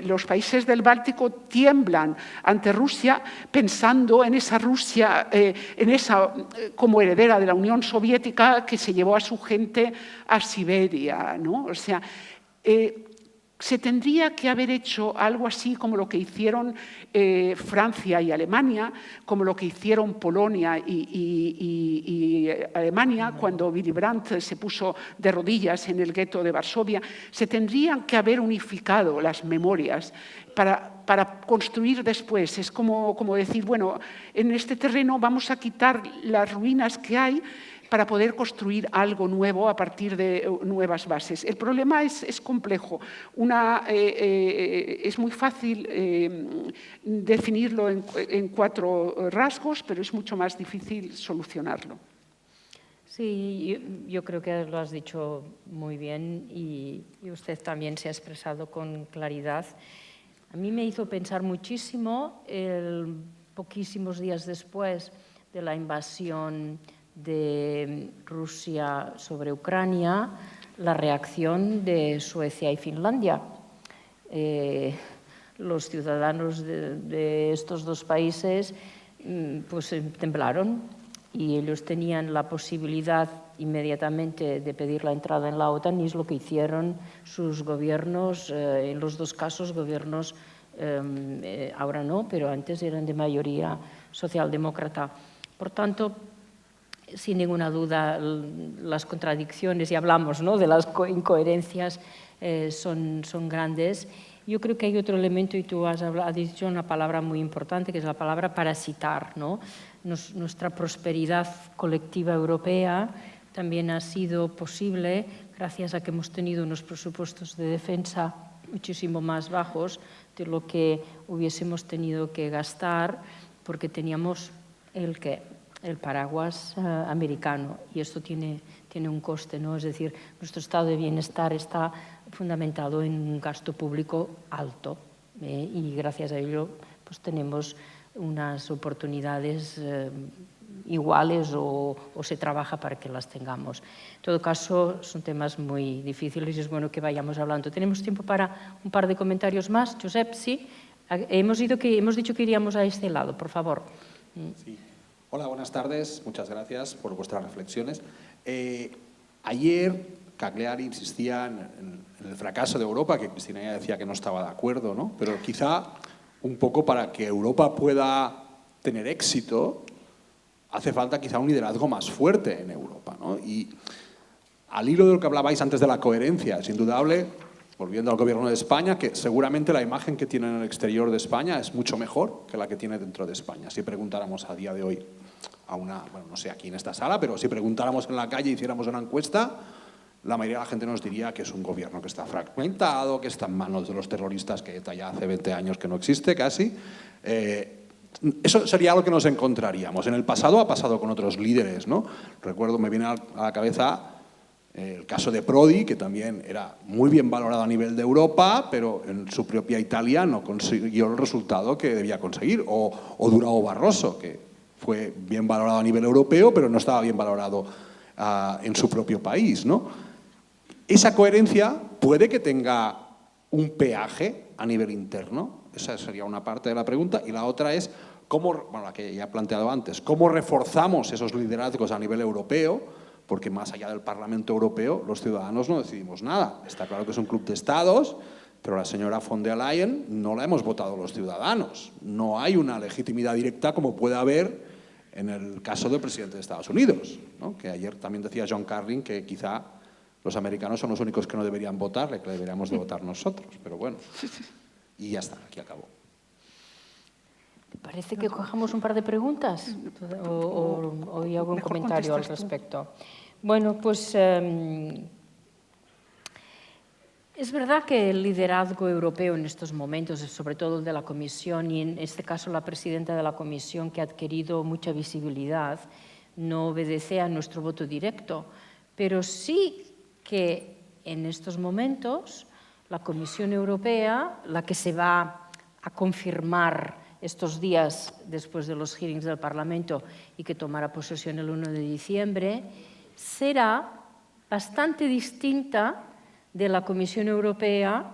S2: los países del Báltico tiemblan ante Rusia pensando en esa Rusia, como heredera de la Unión Soviética que se llevó a su gente a Siberia, ¿no? O sea, se tendría que haber hecho algo así como lo que hicieron Francia y Alemania, como lo que hicieron Polonia y Alemania cuando Willy Brandt se puso de rodillas en el gueto de Varsovia. Se tendrían que haber unificado las memorias para construir después. Es como decir, bueno, en este terreno vamos a quitar las ruinas que hay para poder construir algo nuevo a partir de nuevas bases. El problema es complejo. Es muy fácil definirlo en 4 rasgos, pero es mucho más difícil solucionarlo.
S1: Sí, yo creo que lo has dicho muy bien y usted también se ha expresado con claridad. A mí me hizo pensar muchísimo, poquísimos días después de la invasión de Rusia sobre Ucrania, la reacción de Suecia y Finlandia. Los ciudadanos de estos 2 países pues temblaron y ellos tenían la posibilidad inmediatamente de pedir la entrada en la OTAN y es lo que hicieron sus gobiernos, en los 2 casos gobiernos, ahora no, pero antes eran de mayoría socialdemócrata. Por tanto, sin ninguna duda, las contradicciones, y hablamos, ¿no?, de las incoherencias, son grandes. Yo creo que hay otro elemento, y tú has dicho una palabra muy importante, que es la palabra parasitar, ¿no? Nuestra prosperidad colectiva europea también ha sido posible gracias a que hemos tenido unos presupuestos de defensa muchísimo más bajos de lo que hubiésemos tenido que gastar, porque teníamos el paraguas americano, y esto tiene un coste, ¿no? Es decir, nuestro estado de bienestar está fundamentado en un gasto público alto, y gracias a ello pues tenemos unas oportunidades iguales o se trabaja para que las tengamos. En todo caso, son temas muy difíciles y es bueno que vayamos hablando. ¿Tenemos tiempo para un par de comentarios más? Josep, ¿sí? Hemos dicho que iríamos a este lado, por favor.
S8: Sí. Hola, buenas tardes. Muchas gracias por vuestras reflexiones. Ayer Cagliari insistía en el fracaso de Europa, que Cristina ya decía que no estaba de acuerdo, ¿no? Pero quizá un poco para que Europa pueda tener éxito, hace falta quizá un liderazgo más fuerte en Europa, ¿no? Y al hilo de lo que hablabais antes de la coherencia, es indudable, volviendo al Gobierno de España, que seguramente la imagen que tiene en el exterior de España es mucho mejor que la que tiene dentro de España. Si preguntáramos a día de hoy a una, bueno, no sé aquí en esta sala, pero si preguntáramos en la calle y hiciéramos una encuesta, la mayoría de la gente nos diría que es un gobierno que está fragmentado, que está en manos de los terroristas, que ETA ya hace 20 años que no existe casi. Eso sería lo que nos encontraríamos. En el pasado ha pasado con otros líderes, ¿no? Recuerdo, me viene a la cabeza el caso de Prodi, que también era muy bien valorado a nivel de Europa, pero en su propia Italia no consiguió el resultado que debía conseguir. O Durão Barroso, que fue bien valorado a nivel europeo, pero no estaba bien valorado en su propio país, ¿no? Esa coherencia puede que tenga un peaje a nivel interno. Esa sería una parte de la pregunta. Y la otra es, bueno, la que ya he planteado antes, ¿cómo reforzamos esos liderazgos a nivel europeo? Porque más allá del Parlamento Europeo, los ciudadanos no decidimos nada. Está claro que es un club de estados, pero la señora von der Leyen no la hemos votado los ciudadanos. No hay una legitimidad directa como puede haber en el caso del presidente de Estados Unidos, ¿no? Que ayer también decía John Carlin que quizá los americanos son los únicos que no deberían votarle, que deberíamos de votar nosotros. Pero bueno, y ya está, aquí acabó.
S1: ¿Te parece que cojamos un par de preguntas? ¿O hay algún comentario al respecto? Bueno, pues es verdad que el liderazgo europeo en estos momentos, sobre todo el de la Comisión, y en este caso la presidenta de la Comisión, que ha adquirido mucha visibilidad, no obedece a nuestro voto directo, pero sí que en estos momentos la Comisión Europea, la que se va a confirmar estos días después de los hearings del Parlamento y que tomará posesión el 1 de diciembre, será bastante distinta de la Comisión Europea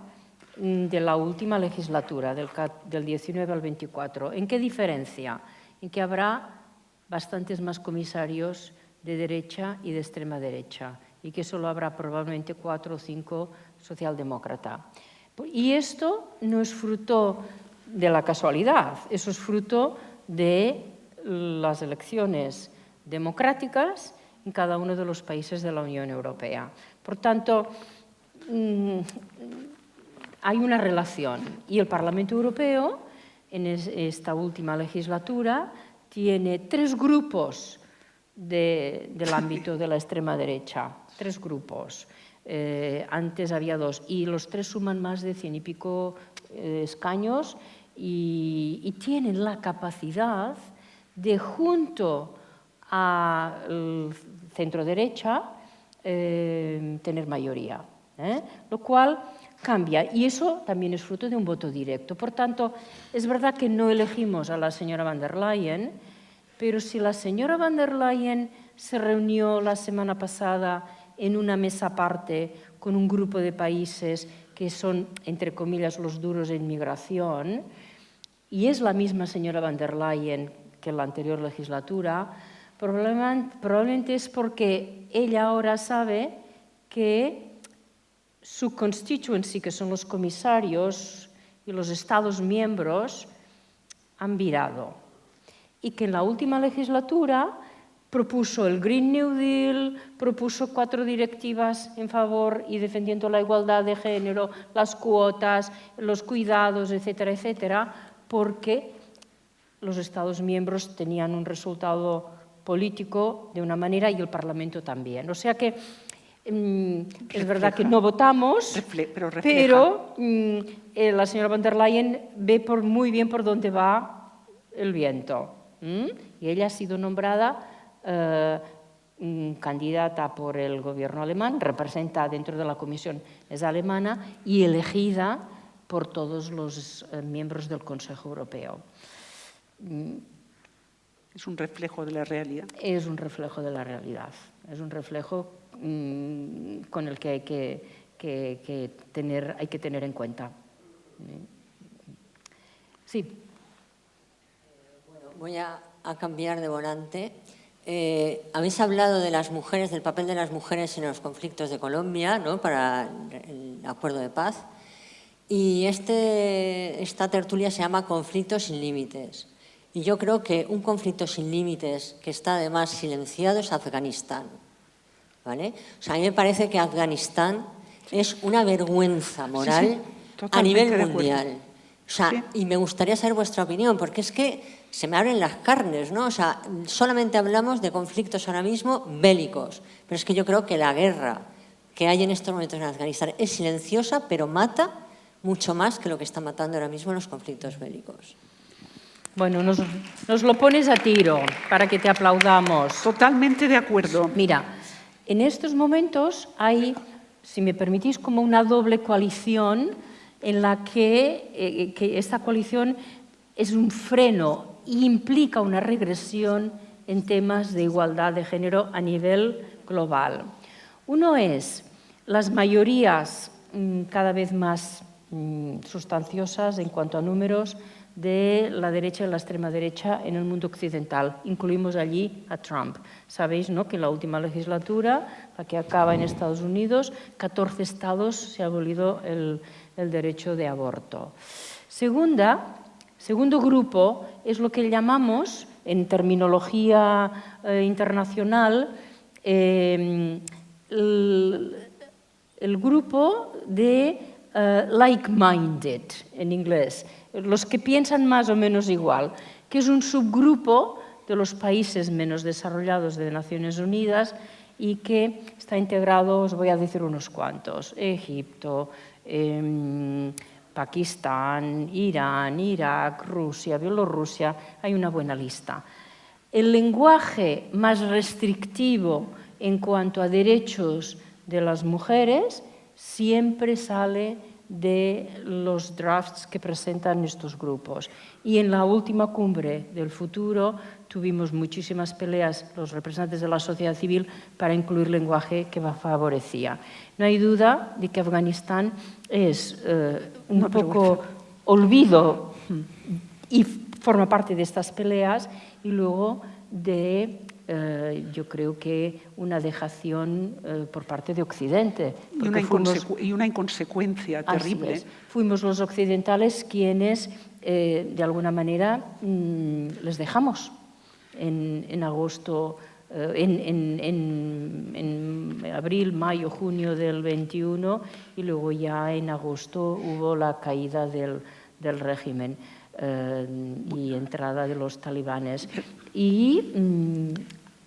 S1: de la última legislatura, del 19 al 24. ¿En qué diferencia? En que habrá bastantes más comisarios de derecha y de extrema derecha y que solo habrá probablemente 4 o 5 socialdemócratas. Y esto no es fruto de la casualidad, eso es fruto de las elecciones democráticas en cada uno de los países de la Unión Europea. Por tanto, hay una relación y el Parlamento Europeo en esta última legislatura tiene 3 grupos del ámbito de la extrema derecha, 3 grupos. Antes había 2 y los 3 suman más de 100 y pico escaños y tienen la capacidad de, junto al centro derecha, tener mayoría, lo cual cambia y eso también es fruto de un voto directo. Por tanto, es verdad que no elegimos a la señora von der Leyen, pero si la señora von der Leyen se reunió la semana pasada en una mesa aparte con un grupo de países que son, entre comillas, los duros en migración, y es la misma señora von der Leyen que en la anterior legislatura, probablemente es porque ella ahora sabe que su constituency, que son los comisarios y los Estados miembros, han virado. Y que en la última legislatura propuso el Green New Deal, propuso 4 directivas en favor y defendiendo la igualdad de género, las cuotas, los cuidados, etcétera, etcétera, porque los Estados miembros tenían un resultado político de una manera y el Parlamento también. O sea que es verdad que no votamos, pero la señora von der Leyen ve muy bien por dónde va el viento. Y ella ha sido nombrada candidata por el gobierno alemán, representa dentro de la comisión, es alemana, y elegida por todos los miembros del Consejo Europeo.
S2: Es un reflejo de la realidad.
S1: Es un reflejo de la realidad, es un reflejo con el que hay que tener en cuenta. Sí.
S9: Bueno, voy a cambiar de volante. Habéis hablado de las mujeres, del papel de las mujeres en los conflictos de Colombia, ¿no?, para el acuerdo de paz. Y esta tertulia se llama Conflictos sin límites. Y yo creo que un conflicto sin límites que está además silenciado es Afganistán. ¿Vale? O sea, a mí me parece que Afganistán es una vergüenza moral a nivel mundial. O sea, y me gustaría saber vuestra opinión, porque es que se me abren las carnes, ¿no? O sea, solamente hablamos de conflictos ahora mismo bélicos, pero es que yo creo que la guerra que hay en estos momentos en Afganistán es silenciosa, pero mata mucho más que lo que está matando ahora mismo los conflictos bélicos.
S1: Bueno, nos lo pones a tiro para que te aplaudamos.
S2: Totalmente de acuerdo.
S1: Mira, en estos momentos hay, si me permitís, como una doble coalición en la que esta coalición es un freno e implica una regresión en temas de igualdad de género a nivel global. Uno es las mayorías cada vez más sustanciosas en cuanto a números de la derecha y la extrema derecha en el mundo occidental. Incluimos allí a Trump. Sabéis, ¿no?, que en la última legislatura, la que acaba en Estados Unidos, 14 estados se ha abolido el derecho de aborto. Segundo grupo es lo que llamamos, en terminología internacional, el grupo de like-minded, en inglés, los que piensan más o menos igual, que es un subgrupo de los países menos desarrollados de Naciones Unidas y que está integrado, os voy a decir unos cuantos: Egipto, Pakistán, Irán, Irak, Rusia, Bielorrusia, hay una buena lista. El lenguaje más restrictivo en cuanto a derechos de las mujeres siempre sale de los drafts que presentan estos grupos. Y en la última cumbre del futuro tuvimos muchísimas peleas los representantes de la sociedad civil para incluir lenguaje que favorecía. No hay duda de que Afganistán es un poco olvido y forma parte de estas peleas, y luego de yo creo que una dejación por parte de Occidente.
S2: Y una inconsecuencia terrible.
S1: Fuimos los occidentales quienes, de alguna manera, les dejamos en agosto, en abril, mayo, junio del 21, y luego ya en agosto hubo la caída del régimen y entrada de los talibanes. Y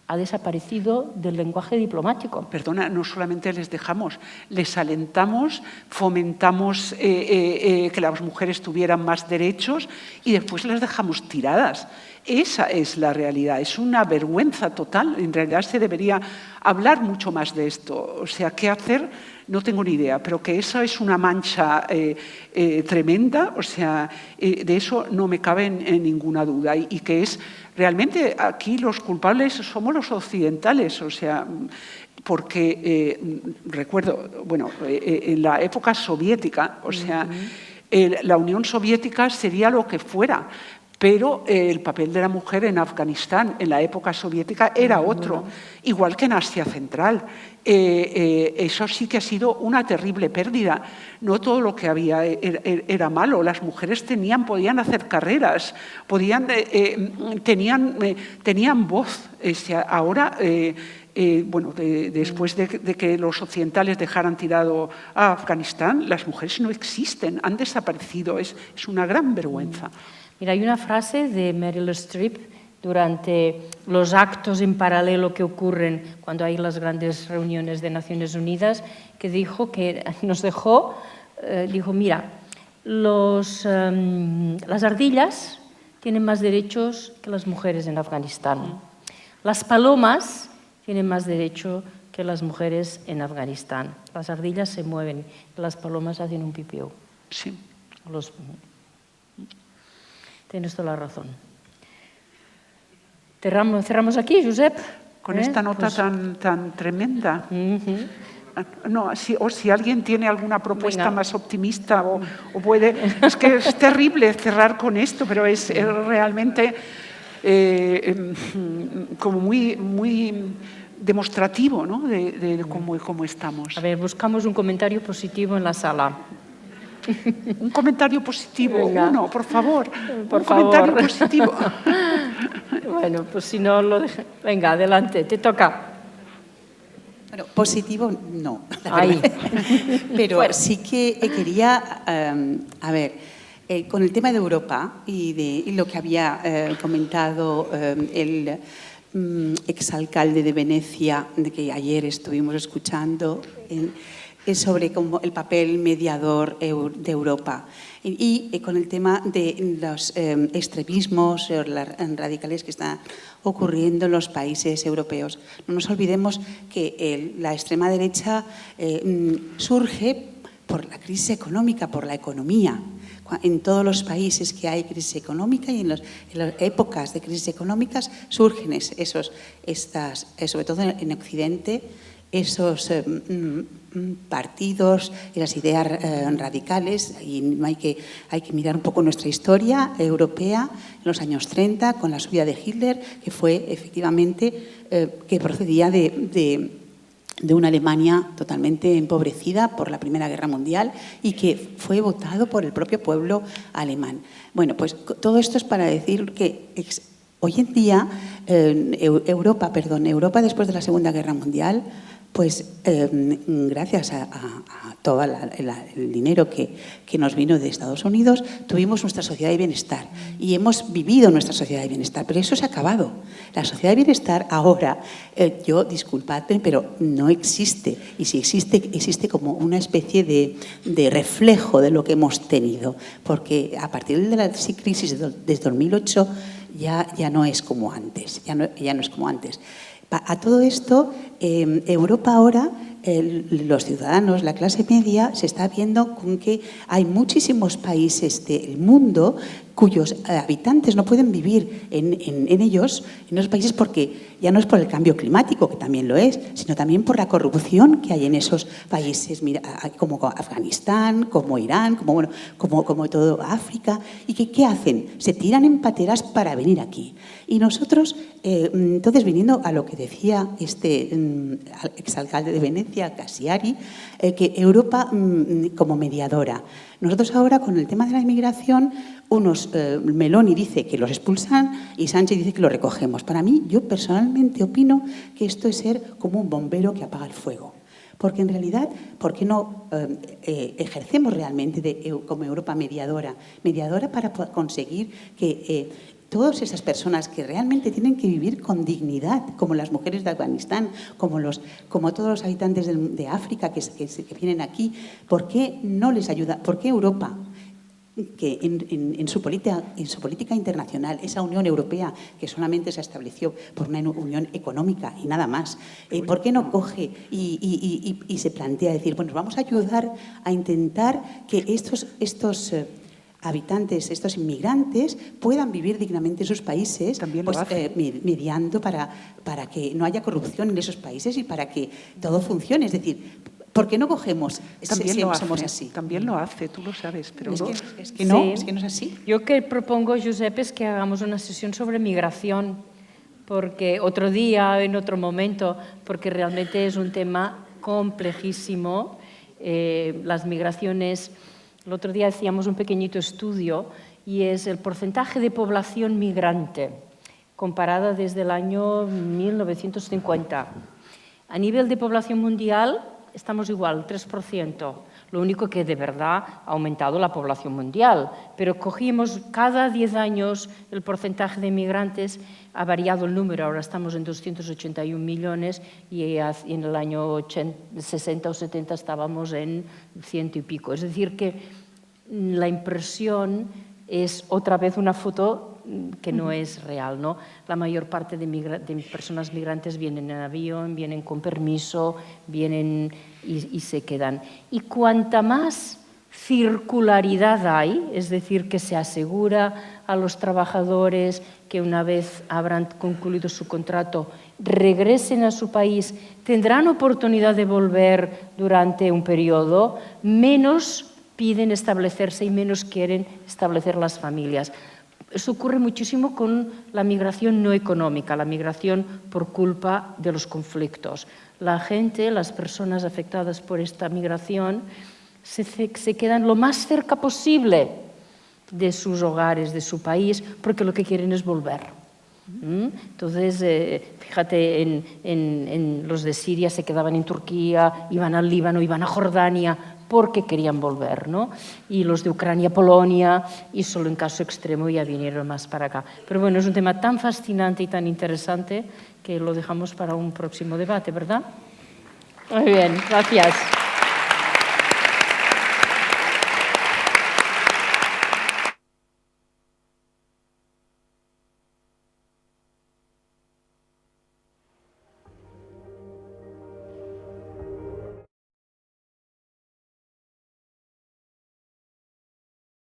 S1: ha desaparecido del lenguaje diplomático.
S2: Perdona, no solamente les dejamos, les alentamos, fomentamos que las mujeres tuvieran más derechos y después las dejamos tiradas. Esa es la realidad, es una vergüenza total. En realidad se debería hablar mucho más de esto. O sea, ¿qué hacer? No tengo ni idea, pero que eso es una mancha tremenda, o sea, de eso no me cabe en ninguna duda, y que es realmente aquí los culpables somos los occidentales, o sea, porque recuerdo, bueno, en la época soviética, o sea, la Unión Soviética sería lo que fuera, pero el papel de la mujer en Afganistán en la época soviética era otro, igual que en Asia Central. Eso sí que ha sido una terrible pérdida. No todo lo que había era malo. Las mujeres podían hacer carreras, tenían voz. Ahora, bueno, después de que los occidentales dejaran tirado a Afganistán, las mujeres no existen, han desaparecido. Es una gran vergüenza.
S1: Mira, hay una frase de Meryl Streep durante los actos en paralelo que ocurren cuando hay las grandes reuniones de Naciones Unidas, que dijo, que nos dejó, dijo, mira, las ardillas tienen más derechos que las mujeres en Afganistán. Las palomas tienen más derecho que las mujeres en Afganistán. Las ardillas se mueven, las palomas hacen un pipiú.
S2: Sí.
S1: Tienes toda la razón. Cerramos aquí, Josep.
S2: Con esta nota tan tremenda. No, si alguien tiene alguna propuesta más optimista o puede... Es que es terrible cerrar con esto, pero es realmente como muy demostrativo, ¿no?, de cómo estamos.
S1: A ver, buscamos un comentario positivo en la sala.
S2: Un comentario positivo,
S1: Venga.
S2: uno, por favor.
S1: Por
S2: un comentario
S1: favor.
S2: positivo.
S1: Bueno, pues si no lo deja... Venga, adelante, te toca.
S10: Bueno, positivo no, la
S1: Ay.
S10: verdad. Pero
S1: Fuera.
S10: sí que quería, con el tema de Europa y lo que había comentado el exalcalde de Venecia, de que ayer estuvimos escuchando, es sobre como el papel mediador de Europa. Y con el tema de los extremismos radicales que están ocurriendo en los países europeos. No nos olvidemos que la extrema derecha surge por la crisis económica, por la economía. En todos los países que hay crisis económica y en las épocas de crisis económicas surgen sobre todo en Occidente, esos partidos y las ideas radicales, y hay que mirar un poco nuestra historia europea en los años 30 con la subida de Hitler, que fue efectivamente que procedía de una Alemania totalmente empobrecida por la Primera Guerra Mundial y que fue votado por el propio pueblo alemán. Bueno, pues todo esto es para decir que hoy en día Europa después de la Segunda Guerra Mundial, pues gracias a todo el dinero que nos vino de Estados Unidos, tuvimos nuestra sociedad de bienestar y hemos vivido nuestra sociedad de bienestar, pero eso se ha acabado. La sociedad de bienestar ahora, disculpadme, pero no existe, y si existe como una especie de reflejo de lo que hemos tenido, porque a partir de la crisis desde 2008 ya no es como antes, ya no es como antes. A todo esto, Europa ahora, los ciudadanos, la clase media, se está viendo con que hay muchísimos países del mundo cuyos habitantes no pueden vivir en ellos, en esos países, porque ya no es por el cambio climático, que también lo es, sino también por la corrupción que hay en esos países, como Afganistán, como Irán, como todo África. ¿Y qué hacen? Se tiran en pateras para venir aquí. Y nosotros, entonces, viniendo a lo que decía este exalcalde de Venecia, Cassiari, que Europa como mediadora. Nosotros ahora, con el tema de la inmigración, Meloni dice que los expulsan y Sánchez dice que los recogemos. Para mí, yo personalmente opino que esto es ser como un bombero que apaga el fuego. Porque en realidad, ¿por qué no ejercemos realmente como Europa mediadora para conseguir que todas esas personas que realmente tienen que vivir con dignidad, como las mujeres de Afganistán, como todos los habitantes de África que vienen aquí, ¿por qué no les ayuda? ¿Por qué Europa, que en su política internacional, esa Unión Europea que solamente se estableció por una unión económica y nada más, ¿por qué no coge y se plantea decir, bueno, vamos a ayudar a intentar que estos habitantes, estos inmigrantes, puedan vivir dignamente en sus países, mediando para que no haya corrupción en esos países y para que todo funcione? Es decir, ¿por qué no cogemos? Somos así.
S2: También lo hace, tú lo sabes, pero
S10: es que no es así.
S1: Yo que propongo, Josep, es que hagamos una sesión sobre migración, porque otro día, en otro momento, porque realmente es un tema complejísimo. Las migraciones, el otro día hacíamos un pequeñito estudio y es el porcentaje de población migrante comparada desde el año 1950. A nivel de población mundial, estamos igual, 3%. Lo único que de verdad ha aumentado la población mundial. Pero cogimos cada 10 años el porcentaje de migrantes, ha variado el número, ahora estamos en 281 millones y en el año 60 o 70 estábamos en 100 y pico. Es decir, que la impresión es otra vez una foto que no es real, ¿no? La mayor parte de personas migrantes vienen en avión, vienen con permiso, vienen y se quedan. Y cuanta más circularidad hay, es decir, que se asegura a los trabajadores que una vez habrán concluido su contrato, regresen a su país, tendrán oportunidad de volver durante un periodo, menos piden establecerse y menos quieren establecer las familias. Eso ocurre muchísimo con la migración no económica, la migración por culpa de los conflictos. La gente, las personas afectadas por esta migración, se quedan lo más cerca posible de sus hogares, de su país, porque lo que quieren es volver. Entonces, fíjate, en los de Siria se quedaban en Turquía, iban al Líbano, iban a Jordania, porque querían volver, ¿no? Y los de Ucrania, Polonia, y solo en caso extremo ya vinieron más para acá. Pero bueno, es un tema tan fascinante y tan interesante que lo dejamos para un próximo debate, ¿verdad? Muy bien, gracias.